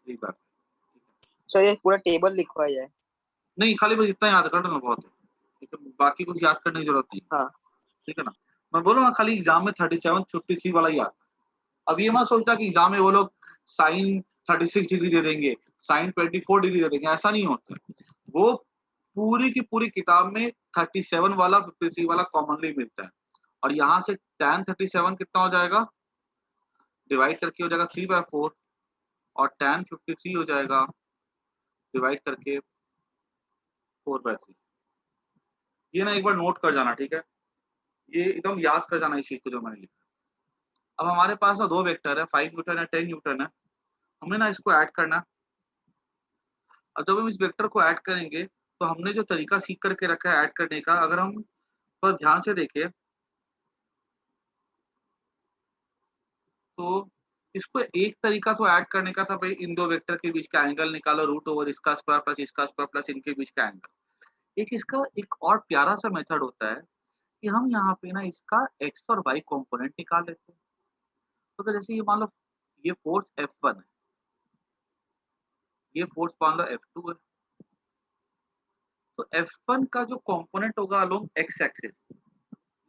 3/5। सर ये पूरा टेबल लिखवा जाए। नहीं, खाली बस इतना याद कर लेना बहुत है, ठीक है, बाकी कुछ याद करने की जरूरत नहीं, हाँ ठीक है ना। मैं बोलूँ ना खाली एग्जाम में 37 53 वाला ही याद। अब ये मत सोचना कि एग्जाम में वो लोग साइन 36 डिग्री दे देंगे, साइन 24 डिग्री दे देंगे, ऐसा नहीं होता। वो पूरी की पूरी किताब में 37 वाला 53 वाला कॉमनली मिलता है। और यहाँ से tan 37 कितना हो जाएगा, डिवाइड करके हो जाएगा 3/4 और tan 53 हो जाएगा डिवाइड करके 4/3। ये ना एक बार नोट कर जाना, ठीक है, ये एकदम याद कर जाना इस चीज को जो मैंने लिखा। अब हमारे पास ना 2 वेक्टर है, 5 न्यूटन है 10 न्यूटन है। हमें ना इसको ऐड करना है। और जब हम इस वेक्टर को ऐड करेंगे तो हमने जो तरीका सीख करके रखा है ऐड करने का, अगर हम थोड़ा ध्यान से देखें तो इसको एक तरीका तो ऐड करने का था भाई, इन दो वेक्टर के बीच का एंगल निकालो, रूट ओवर इसका स्क्वायर प्लस इसका स्क्वायर प्लस इनके बीच का एंगल। एक इसका एक और प्यारा सा मेथड होता है कि हम यहाँ पे ना इसका एक्स और वाई कंपोनेंट निकाल लेते हैं। तो अगर जैसे ये मान लो ये फोर्स F1 है, ये फोर्स मान लो F2 है, तो F1 का जो कंपोनेंट होगा अलोंग एक्स एक्सिस,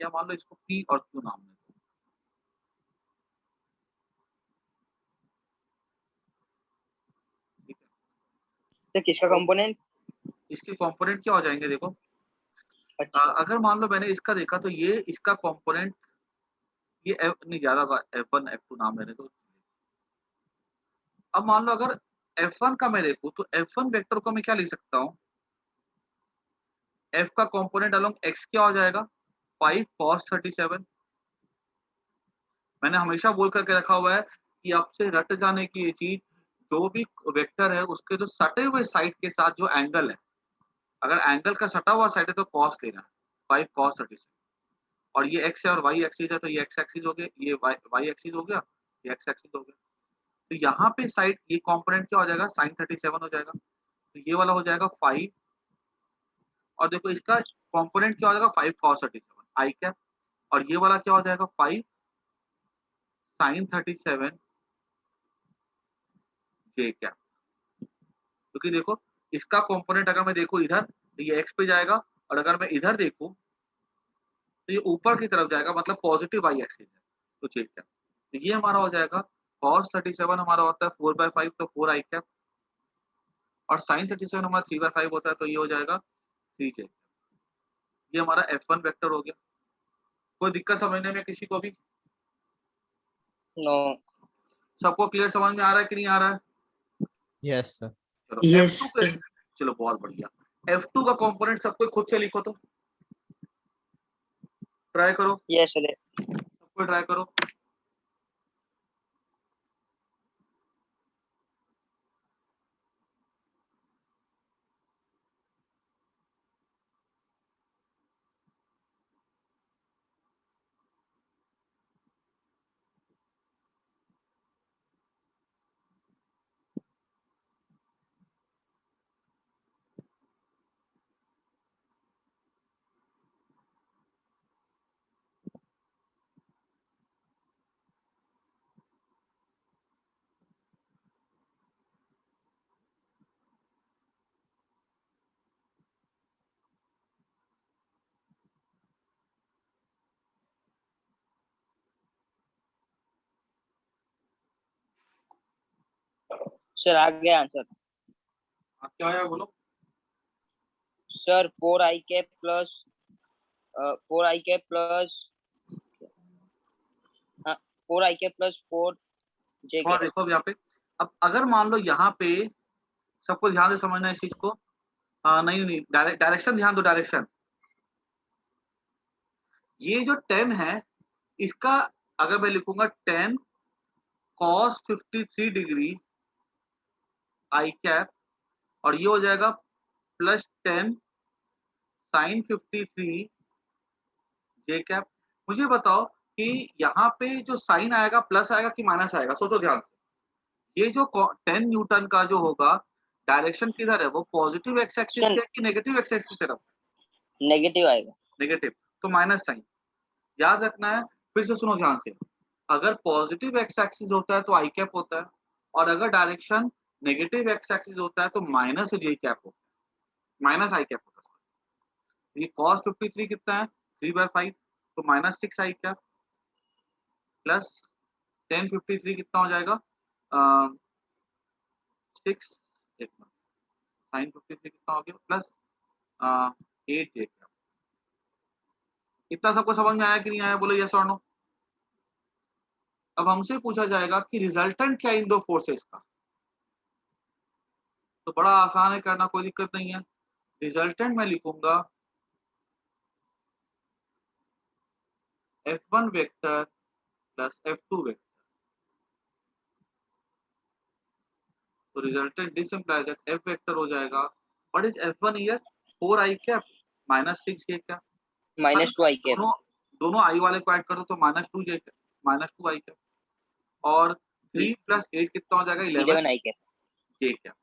या मान लो इसको P और Q नाम दें, ठीक है। तो किसका तो कंपोनेंट? इसके कंपोनेंट क्या हो जाएंगे देखो, अच्छा अगर मान लो मैंने इसका देखा तो ये इसका कंपोनेंट, ये F नहीं ज्यादा F1 F2 नाम लेने तो। अब मान लो अगर F1 का मैं देखूं तो F1 वेक्टर को मैं क्या लिख सकता हूँ, F का कंपोनेंट अलोंग x क्या हो जाएगा 5 cos 37। मैंने हमेशा बोल करके रखा हुआ है कि आपसे रट जाने की ये चीज, जो भी वेक्टर है उसके जो सटे हुए साइड के साथ जो एंगल है, अगर एंगल का सटा हुआ साइड है तो कॉस लेना है 5 cos 37। और ये x है और y एक्सिस है तो ये x एक्सिस हो गया, ये y एक्सिस हो गया, ये x एक्सिस हो गया। तो यहाँ पे साइड ये कंपोनेंट क्या हो जाएगा sin 37 हो जाएगा, तो ये वाला हो जाएगा 5। और देखो इसका कंपोनेंट क्या हो जाएगा 5 cos 37 आई कैप, और ये वाला क्या हो जाएगा 5 sin 37 जे कैप। क्योंकि देखो इसका कंपोनेंट अगर मैं देखूं इधर तो ये x पे जाएगा, और अगर मैं इधर देखूं तो ये ऊपर की तरफ जाएगा, मतलब पॉजिटिव वाई एक्सिस है, तो जे कैप। तो ये हमारा हो जाएगा cos 37 हमारा होता है 4/5 तो 4 आई कैप, और sin 37 हमारा 3/5 होता है तो ये हो जाएगा 3 जे। ये हमारा F1 वेक्टर हो गया। कोई दिक्कत समझने में किसी को भी? नो। सबको क्लियर समझ में आ रहा है कि नहीं आ रहा है? Yes sir. चलो यस F2 सर। चलो बहुत बढ़िया। F2 का कंपोनेंट सबको खुद से लिखो, तो ट्राई करो, यस सर। सबको ट्राई करो। सर आ गया आंसर। आप क्या आया बोलो। Sir 4i cap plus 4i cap plus 4i cap plus 4j थोड़ा कैप। देखो अब यहाँ पे, अब अगर मान लो यहाँ पे सबको ध्यान से समझना है इस चीज को। नहीं नहीं, डायरेक्शन ध्यान दो, डायरेक्शन। ये जो 10 है इसका अगर मैं लिखूंगा 10 cos 53 डिग्री आई कैप, और ये हो जाएगा प्लस 10 साइन 53 जे कैप। मुझे बताओ कि यहाँ पे जो साइन आएगा प्लस आएगा कि माइनस आएगा, सोचो ध्यान से। ये जो 10 न्यूटन का जो होगा डायरेक्शन किधर है, वो पॉजिटिव एक्स एक्सिस सर पे कि नेगेटिव एक्स एक्सिस की तरफ? नेगेटिव आएगा। नेगेटिव, तो माइनस साइन याद रखना है। फिर से सुनो ध्यान से, अगर पॉजिटिव एक्स एक्सिस होता है तो आई कैप होता है, और अगर डायरेक्शन नेगेटिव एक्स एक्सिस होता है तो माइनस जे कैप होता है, माइनस आई कैप होता है। ये cos 53 कितना है 3/5, तो -6 आई कैप प्लस tan 53 कितना हो जाएगा 6, एक मिनट, sin 53 कितना हो गया प्लस 8 जे कैप। इतना सबको समझ में आया कि नहीं आया, बोलो यस और नो। अब हमसे पूछा जाएगा कि रिजल्टेंट क्या है इन दो फोर्सेस का, तो बड़ा आसान है करना, कोई दिक्कत नहीं है। रिजल्टेंट मैं लिखूंगा F1 vector plus F2 vector, तो resultant this implies that F vector हो जाएगा what is F1 here 4 i cap -6 j cap. -2 I cap. दोनों दोनों i वाले को ऐड करो तो -2 j कैप, -2 i कैप, और 3 प्लस 8 कितना हो जाएगा 11 आई कैप j कैप।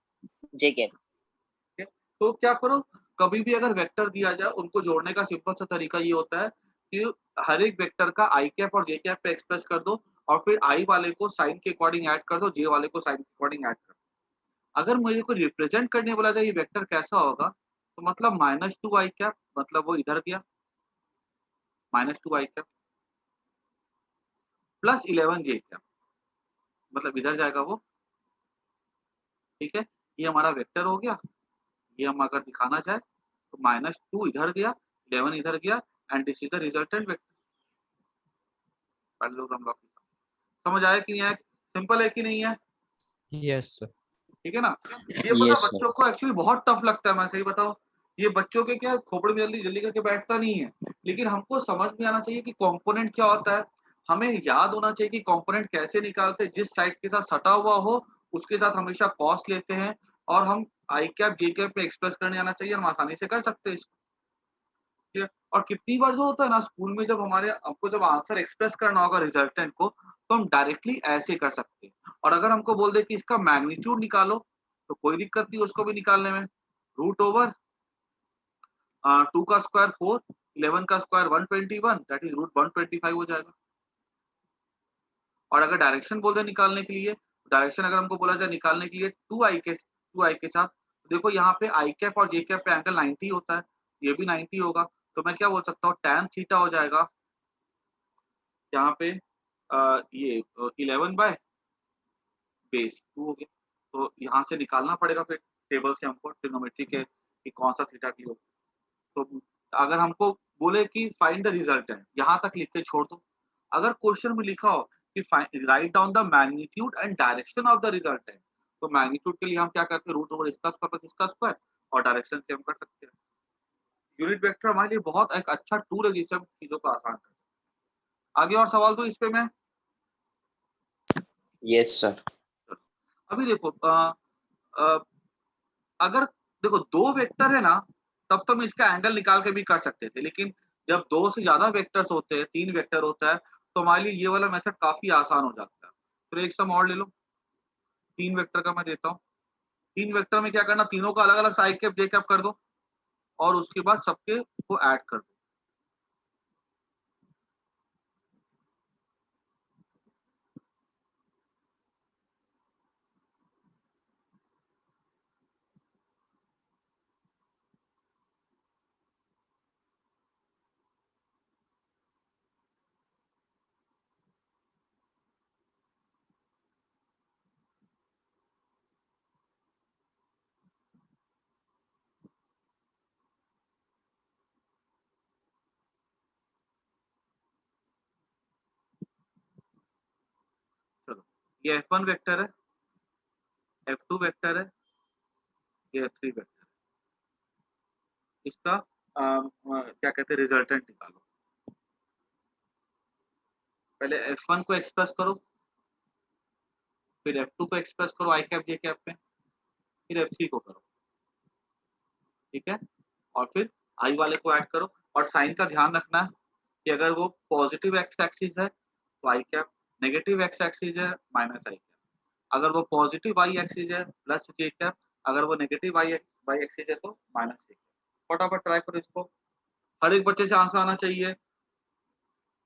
जे कैप। ठीक है? तो क्या करो, कभी भी अगर वेक्टर दिया जाए उनको जोड़ने का सिंपल सा तरीका ये होता है कि हर एक वेक्टर का आई कैप और जे कैप पे एक्सप्रेस कर दो, और फिर आई वाले को साइन के अकॉर्डिंग ऐड कर दो, जे वाले को साइन के अकॉर्डिंग ऐड कर दो। अगर मुझे को रिप्रेजेंट करने बोला जाए ये वेक्टर कैसा होगा, तो मतलब -2 आई कैप, मतलब वो इधर गया -2 I cap plus 11 J cap, मतलब इधर जाएगा वो। ठीक है, ये हमारा वेक्टर हो गया। ये हम अगर दिखाना चाहे तो -2 इधर गया, 11 इधर गया, and this is the resultant vector. समझ आया कि नहीं आया? सिंपल है कि नहीं है? Yes sir. ठीक है ना। ये पता यस सर। बच्चों को एक्चुअली बहुत टफ लगता है, मैं सही बताऊं। ये बच्चों के क्या खोपड़े में जल्दी जल्दी करके बैठता नहीं है, लेकिन हमको समझ में आना चाहिए कि कंपोनेंट क्या होता है। हमें याद होना चाहिए कि कंपोनेंट कैसे निकालते हैं, जिस साइड के साथ सटा हुआ हो उसके साथ हमेशा कॉस लेते हैं, और हम आई कैप जे कैप में एक्सप्रेस करने आना चाहिए, हम आसानी से कर सकते हैं इसको। ठीक है? और कितनी बार जो होता है ना स्कूल में, जब हमारे हमको जब आंसर एक्सप्रेस करना होगा रिजल्टेंट को, तो हम डायरेक्टली ऐसे कर सकते हैं। और अगर हमको बोल दे कि इसका मैग्नीट्यूड निकालो, तो कोई दिक्कत नहीं उसको भी निकालने में। रूट ओवर 2 का स्क्वायर 4, 11 का स्क्वायर 121, दैट इज रूट 125 हो जाएगा। और अगर डायरेक्शन बोल दे निकालने के लिए, डायरेक्शन अगर हमको बोला जाए निकालने के लिए 2i के साथ, देखो यहाँ पे आई कैप और जे कैप पे एंगल 90 होता है, ये भी 90 होगा, तो मैं क्या बोल सकता हूँ tan थीटा हो जाएगा यहाँ पे ये 11/2 हो गया। तो यहाँ से निकालना पड़ेगा फिर टेबल से हमको ट्रिग्नोमेट्री के कि कौन सा थीटा की हो। तो अगर हमको बोले कि फाइंड द रिजल्टेंट, यहाँ तक लिख के छोड़ दो। अगर क्वेश्चन में लिखा हो कि write down the magnitude and direction of the resultant, तो मैग्नीट्यूड के लिए हम क्या करते हैं रूट ओवर इसका स्क्वायर प्लस इसका स्क्वायर, और डायरेक्शन से हम कर सकते हैं। यूनिट वेक्टर हमारे लिए बहुत एक अच्छा टूल है जिससे हम चीजों को आसान कर सकते हैं। आगे और सवाल दो इस पे मैं। Yes sir. अभी देखो अ, अगर देखो दो वेक्टर है ना, तब तो हम इसका एंगल निकाल के भी कर सकते थे, लेकिन जब दो से ज्यादा वेक्टर्स होते हैं, 3 वेक्टर होता है, तो हमारे लिए ये वाला मेथड काफी आसान हो जाता है। फिर एक सम और ले लो, 3 वेक्टर का मैं देता हूँ। 3 वेक्टर में क्या करना, तीनों का अलग अलग साई कैप जे कैप कर दो, और उसके बाद सबके को ऐड कर दो। चलो, ये F1 वेक्टर है, F2 वेक्टर है, ये F3 वेक्टर है। इसका क्या कहते हैं रिजल्टेंट निकालो। पहले F1 को एक्सप्रेस करो, फिर F2 को एक्सप्रेस करो आई कैप जे कैप पे, फिर F3 को करो। ठीक है, और फिर आई वाले को ऐड करो, और साइन का ध्यान रखना है कि अगर वो पॉजिटिव एक्स एक्सिस है तो आई कैप, नेगेटिव एक्स एक्सिस है माइनस आई कैप, अगर वो पॉजिटिव आई एक्सिस है प्लस जे कैप, अगर वो नेगेटिव वाई एक्सिस है तो माइनस जे कैप। फटाफट ट्राई करो इसको, हर एक बच्चे से आंसर आना चाहिए।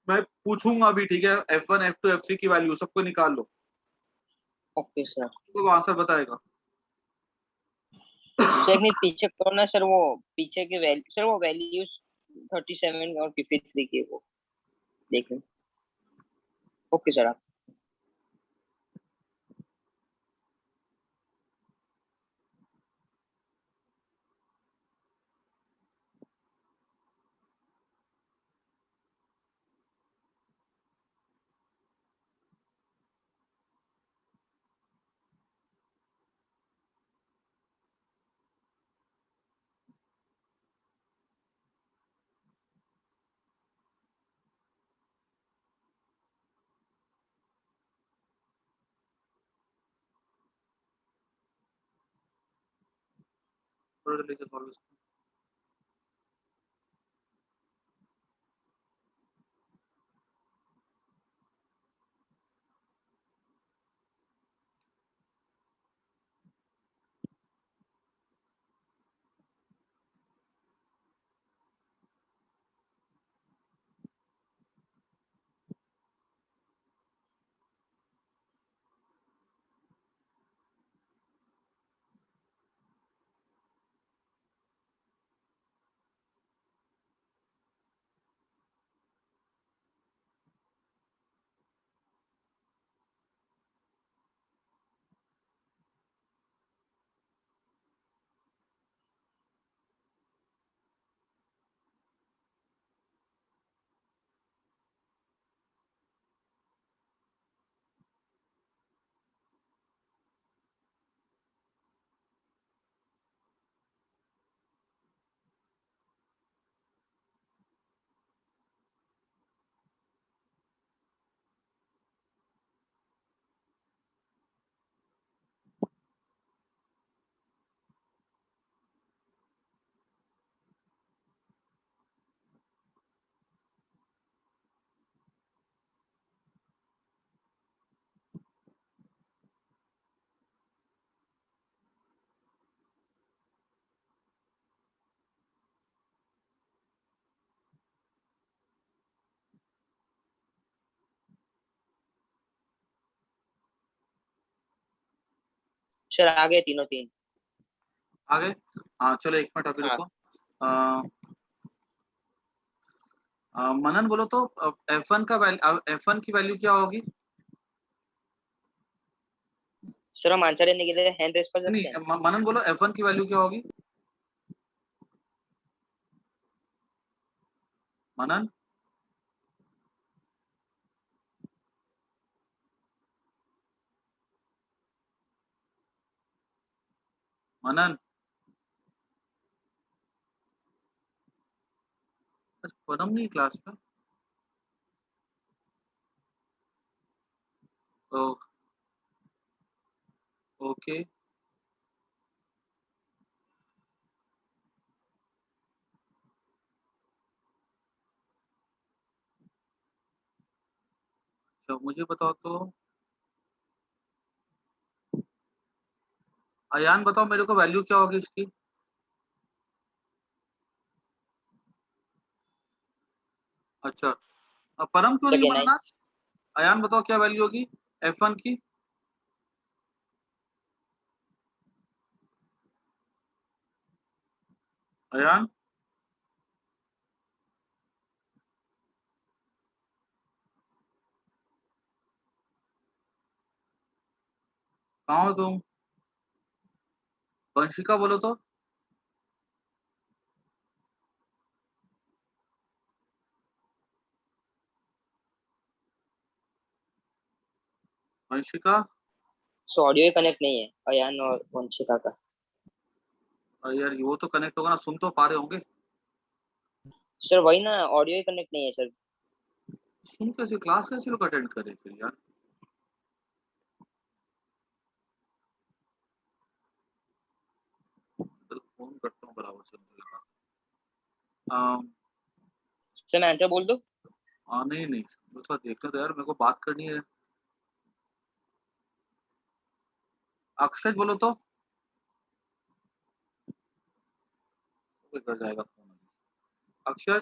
मैं पूछूंगा भी, ठीक है, F1 F2 F3 की वैल्यू सबको निकाल लो, ओके सर। तो वो आंसर बताएगा। सर एक मिनट पीछे करो ना सर, वो पीछे के वैल्यू सर, वो वैल्यूज 37 और 53 के वो देख लें। ओके सर आप। थोड़ा जल्दी से सॉल्व इसको। सर आ गए तीनों तीन। आगे, हाँ चलो एक मिनट अभी हाँ रुको। मनन बोलो तो F1 की वैल्यू क्या होगी? सर हम आंसर देने के लिए हैंड रेस कर सकते हैं। नहीं, मनन बोलो F1 की वैल्यू क्या होगी? मनन, मनन, अच्छा परम नहीं क्लास में। ओ, ओके, तो मुझे बताओ तो, अयान बताओ मेरे को वैल्यू क्या होगी इसकी? अच्छा, अब परम क्यों नहीं सेकेंड आई। बनाना? अयान बताओ क्या वैल्यू होगी F1 की? अयान, कहाँ हो तुम? वंशिका बोलो तो। वंशिका, सो ऑडियो कनेक्ट नहीं है अयान और वंशिका का। अरे यार वो तो कनेक्ट होगा ना, सुन तो पा रहे होंगे। सर वही ना, ऑडियो कनेक्ट नहीं है सर। सुन कैसे, क्लास कैसे लोग अटेंड करें फिर यार? चलो फोन करता हूँ बराबर से उनके पास। सर मैं आंसर बोल दूं? नहीं नहीं, वो थोड़ा देखने दो यार, मेरे को बात करनी है। अक्षय बोलो तो कोई कर जाएगा फोन अभी। अक्षय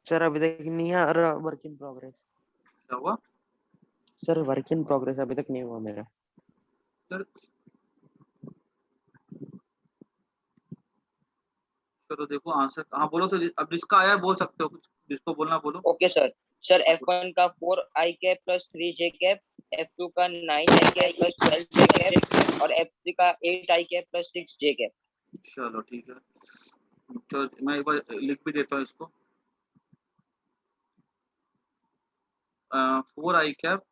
सर अभी तक नहीं आ रहा, वर्क इन प्रोग्रेस। क्या हुआ सर वर्क इन प्रोग्रेस अभी तक नहीं हुआ मेरा। सर? चलो देखो आंसर, हाँ बोलो तो, अब जिसका आया है बोल सकते हो, कुछ जिसको बोलना बोलो। Okay sir. सर हाँ, बोलो। F1 का 4i cap plus 3j cap, F2 का 9i cap plus 12j cap और F3 का 8i cap plus 6j cap. चलो ठीक है, चलो मैं एक बार लिख भी देता हूँ इसको। 4i cap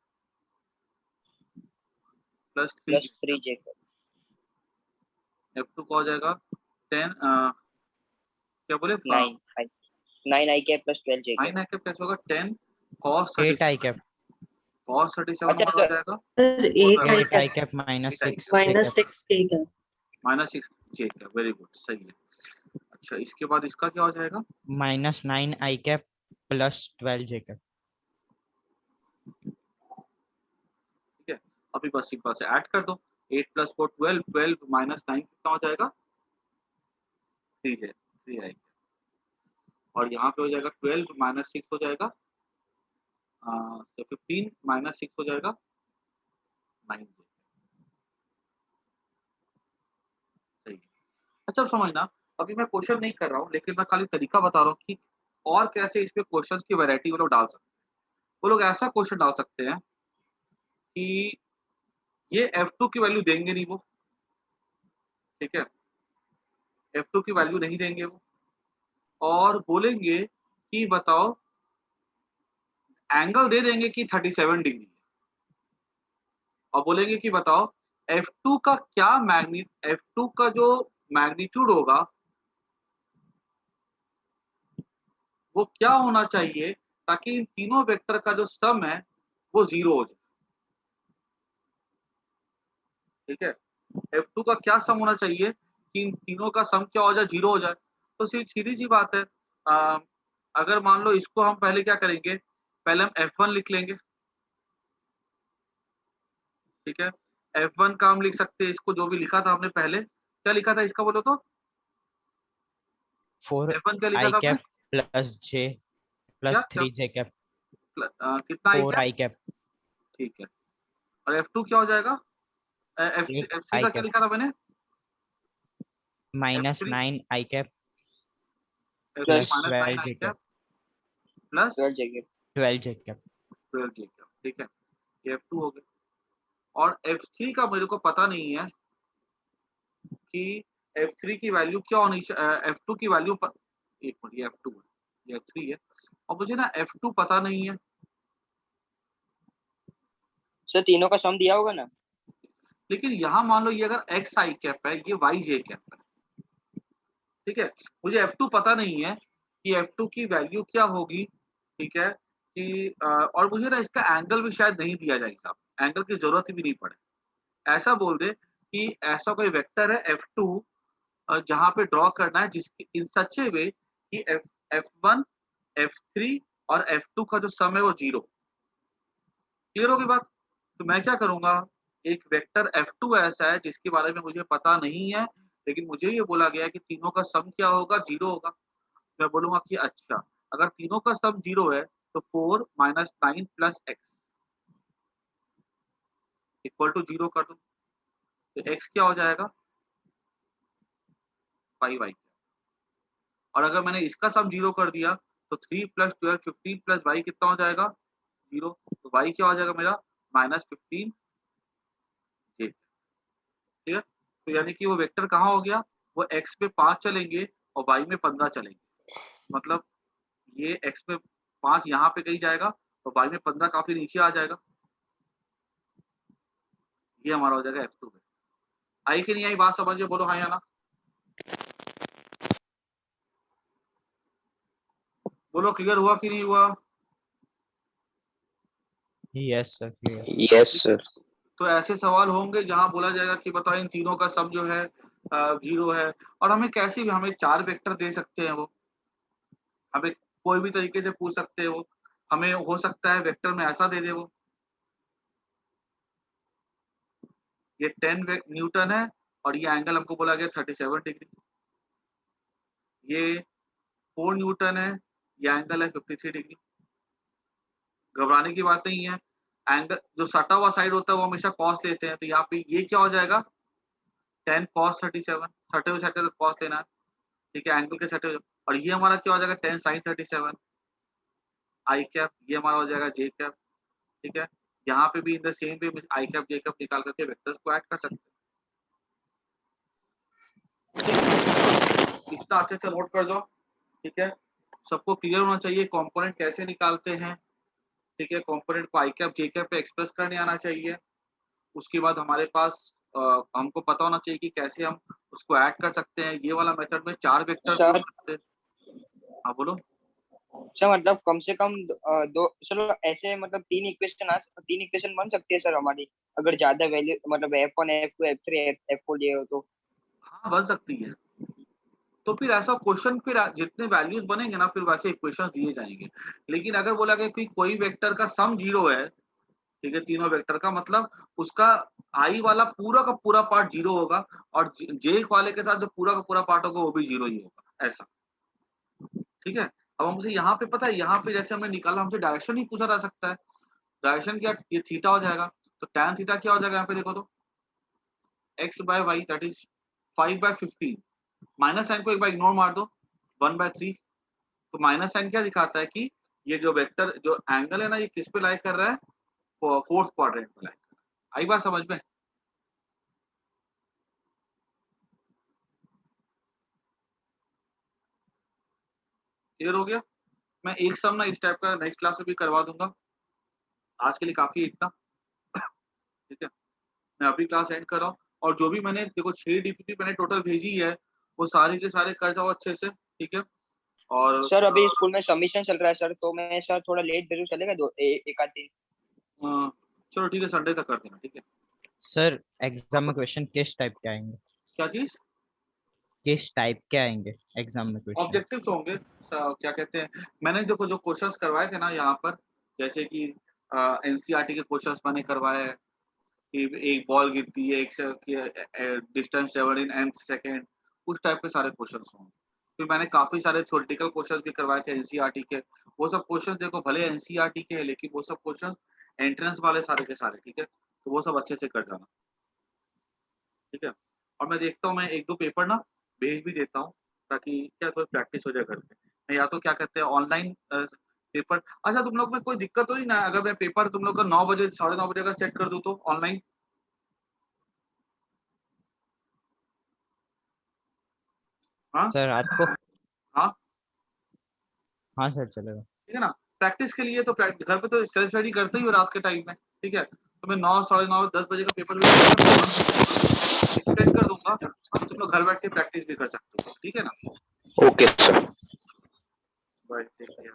plus plus 3 3j cap. F2 का हो जाएगा 10, क्या बोले 9i cap plus 12j cap. 9 cap कैसे होगा? 10 cos 8 आई 37, कैप cos 37 अच्छा हमारा हो सर, जाएगा सर 8 आई 8 आई कैप कैप माइनस 8i 6 जे माइनस कैप 6 के cap minus 6 j cap, very good, सही है। अच्छा इसके बाद इसका क्या हो जाएगा? Minus 9 I cap plus 12 J cap. ठीक है, अभी बस सिंपल से ऐड कर दो, 8 प्लस 4 12, 12 माइनस 9 कितना हो जाएगा? 3j, 3i, और यहाँ पे हो जाएगा 12 माइनस 6 हो जाएगा, तो 15 माइनस 6 हो जाएगा 9j, सही है। अच्छा अब समझना, अभी मैं क्वेश्चन नहीं कर रहा हूँ, लेकिन मैं खाली तरीका बता रहा हूँ कि और कैसे इसमें क्वेश्चंस की वैरायटी वो लोग डाल सकते हैं। वो लोग ऐसा क्वेश्चन डाल सकते हैं कि ये F2 की वैल्यू देंगे नहीं वो, ठीक है, F2 की वैल्यू नहीं देंगे वो, और बोलेंगे कि बताओ, एंगल दे देंगे कि 37 डिग्री है, और बोलेंगे कि बताओ F2 का क्या F2 का जो मैग्नीट्यूड होगा वो क्या होना चाहिए ताकि इन तीनों वेक्टर का जो सम है वो 0 हो जाए। ठीक है, F2 का क्या सम होना चाहिए कि इन तीनों का सम क्या हो जाए, 0 हो जाए। तो सीधी सी बात है, अगर मान लो इसको हम पहले क्या करेंगे, पहले हम F1 लिख लेंगे, ठीक है, F1 का हम लिख सकते हैं, इसको जो भी लिखा था हमने पहले, क्या लिखा था इसका बोलो तो? 4 F1 क्या लिखा आई था हमने? कैप प्लस जे क्या प्लस क्या 3 जे कैप। कितना आई 4 क्या? आई कैप ठीक है, और F2 क्या हो जाएगा? एट F3 आई का क्या कैप लिखा था मैंने? Minus F3 9 I cap F3 12 plus minus 9 12 I J cap cap plus 12j cap. 12 J cap. 12 J cap, ठीक है, ये F2 हो गया। और F3 का मेरे को पता नहीं है कि F3 की वैल्यू क्या होनी चाहिए, F2 की वैल्यू एक मिनट, ये F2 है, ये F3 है, और मुझे ना F2 पता नहीं है। सर तीनों का सम दिया होगा ना? लेकिन यहाँ मान लो ये अगर एक्स आई कैप है, ये वाई जे कैप है, ठीक है, मुझे F2 पता नहीं है कि F2 की वैल्यू क्या होगी, ठीक है, कि और मुझे ना इसका एंगल भी शायद नहीं दिया जाए साहब, एंगल की जरूरत भी नहीं पड़े। ऐसा बोल दे कि ऐसा कोई वेक्टर है F2 जहाँ पे ड्रॉ करना है, जिसकी इन सच ए वे कि F1 F3 और F2 का जो सम है वो 0। क्लियर होगी बात? तो मैं क्या करूंगा, एक वेक्टर F2 ऐसा है जिसके बारे में मुझे पता नहीं है, लेकिन मुझे ये बोला गया है कि तीनों का सम क्या होगा, 0 होगा। मैं बोलूंगा कि अच्छा, अगर तीनों का सम 0 है तो 4 minus 9 plus X equal to 0 कर दो, तो एक्स क्या हो जाएगा? 5y। और अगर मैंने इसका सम 0 कर दिया तो 3 प्लस 12 15 प्लस वाई कितना हो जाएगा? 0। तो y क्या हो जाएगा मेरा? -15 जे। ठीक है, तो यानी कि वो वेक्टर कहाँ हो गया, वो x पे 5 चलेंगे और y में 15 चलेंगे। मतलब ये x में 5 यहाँ पे कहीं जाएगा और y में 15 काफी नीचे आ जाएगा। ये हमारा हो जाएगा F2 में। आई कि नहीं आई बात समझिए, बोलो हाँ या ना? बोलो क्लियर हुआ कि नहीं हुआ? Yes sir clear. Yes sir. तो ऐसे सवाल होंगे जहां बोला जाएगा कि बताओ इन तीनों का सम जो है जीरो है, और हमें कैसे भी हमें 4 वेक्टर दे सकते हैं वो, हमें कोई भी तरीके से पूछ सकते हैं वो, हमें हो सकता है वेक्टर में ऐसा दे दे वो, ये 10 न्यूटन है और ये एंगल हमको बोला गया 37 डिग्री, ये 4 न्यूटन है, ये एंगल है 53 डिग्री। घबराने की बात नहीं है, एंगल जो सटा हुआ साइड होता है वो हमेशा कॉस लेते हैं, तो यहाँ पे ये क्या हो जाएगा 10 cos 37, सटे हुए साइड का कॉस लेना है, ठीक है, एंगल के सटे हुए, और ये हमारा क्या हो जाएगा 10 sin 37 आई कैप, ये हमारा हो जाएगा जे कैप, ठीक है। यहाँ पे भी in the same way I cap J cap निकाल करके वेक्टर्स को ऐड कर सकते हैं। इसका अच्छे से नोट कर दो, ठीक है, सबको क्लियर होना चाहिए कंपोनेंट कैसे निकालते हैं, ठीक है, कंपोनेंट को आई कैप जे कैप पे एक्सप्रेस करने आना चाहिए। उसके बाद हमारे पास हमको पता होना चाहिए कि कैसे हम उसको ऐड कर सकते हैं। ये वाला मेथड में 4 वेक्टर सर हो सकते हैं। हाँ बोलो। सर मतलब कम से कम दो, चलो ऐसे मतलब 3 इक्वेशन बन सकती है सर हमारी, अगर ज्यादा वैल्यू मतलब F1 F2 F3 F4 ये हो तो। हाँ बन सकती है, तो फिर ऐसा क्वेश्चन, फिर जितने वैल्यूज बनेंगे ना फिर वैसे इक्वेशन दिए जाएंगे। लेकिन अगर बोला गया कि कोई वेक्टर का सम जीरो है, ठीक है, तीनों वेक्टर का मतलब उसका आई वाला पूरा का पूरा पार्ट जीरो होगा और जे वाले के साथ जो पूरा का पूरा पार्ट होगा वो भी जीरो ही होगा, ऐसा, ठीक है। अब हमसे यहाँ पे पता है, यहाँ पे जैसे हमने निकाला, हमसे डायरेक्शन ही पूछा जा सकता है, डायरेक्शन क्या, ये थीटा हो जाएगा, तो tan थीटा क्या हो जाएगा यहाँ पे देखो तो x/y that is 5/15, minus sign को एक बार इग्नोर मार दो 1/3, तो माइनस साइन क्या दिखाता है कि ये जो वेक्टर जो एंगल है ना ये किस पे लाई कर रहा है, फोर्थ क्वाड्रेंट पे लाई कर रहा है। आई बात समझ में? क्लियर हो गया? मैं एक सम ना इस टाइप का नेक्स्ट क्लास में भी करवा दूंगा, आज के लिए काफी है इतना, ठीक है। मैं अभी क्लास एंड कर रहा हूँ, और जो भी मैंने देखो 6 डीपीपी मैंने टोटल भेजी है वो सारे के सारे कर जाओ अच्छे से, ठीक है। और सर अभी स्कूल में सबमिशन चल रहा है सर, तो मैं सर थोड़ा लेट भेजूं, चलेगा एक आध दिन? चलो ठीक है, संडे तक कर देना, ठीक है। सर एग्जाम में क्वेश्चन किस टाइप के आएंगे? क्या चीज? किस टाइप के आएंगे एग्जाम में क्वेश्चन? ऑब्जेक्टिव्स होंगे, क्या कहते हैं, मैंने देखो जो क्वेश्चंस करवाए थे ना यहाँ पर, जैसे कि एनसीईआरटी के क्वेश्चंस मैंने करवाए हैं कि एक बॉल गिरती है, एक distance travel in n second, उस टाइप के सारे क्वेश्चंस होंगे। फिर मैंने काफी सारे थ्योरेटिकल क्वेश्चंस भी करवाए थे एनसीईआरटी के, वो सब क्वेश्चंस देखो भले एनसीईआरटी के हैं लेकिन वो सब क्वेश्चंस एंट्रेंस वाले सारे के सारे, ठीक है, तो वो सब अच्छे से कर जाना, ठीक है। और मैं देखता हूँ, मैं एक दो पेपर ना भेज भी देता हूँ ताकि क्या थोड़ी प्रैक्टिस हो जाए घर पे। मैं या तो क्या कहते हैं ऑनलाइन पेपर, अच्छा तुम लोग में कोई दिक्कत तो नहीं ना अगर मैं पेपर तुम लोग का 9 बजे 9:30 बजे का सेट कर दूँ तो ऑनलाइन? हाँ सर रात को? हाँ हाँ सर चलेगा। ठीक है ना, प्रैक्टिस के लिए तो घर पे तो सेल्फ स्टडी करते ही हो रात के टाइम में, ठीक है, तो मैं 9 9:30 10 बजे का पेपर भी एक्सटेंड कर दूंगा, तुम लोग घर बैठ के प्रैक्टिस भी कर सकते हो, ठीक है ना। Okay sir. Bye, take care.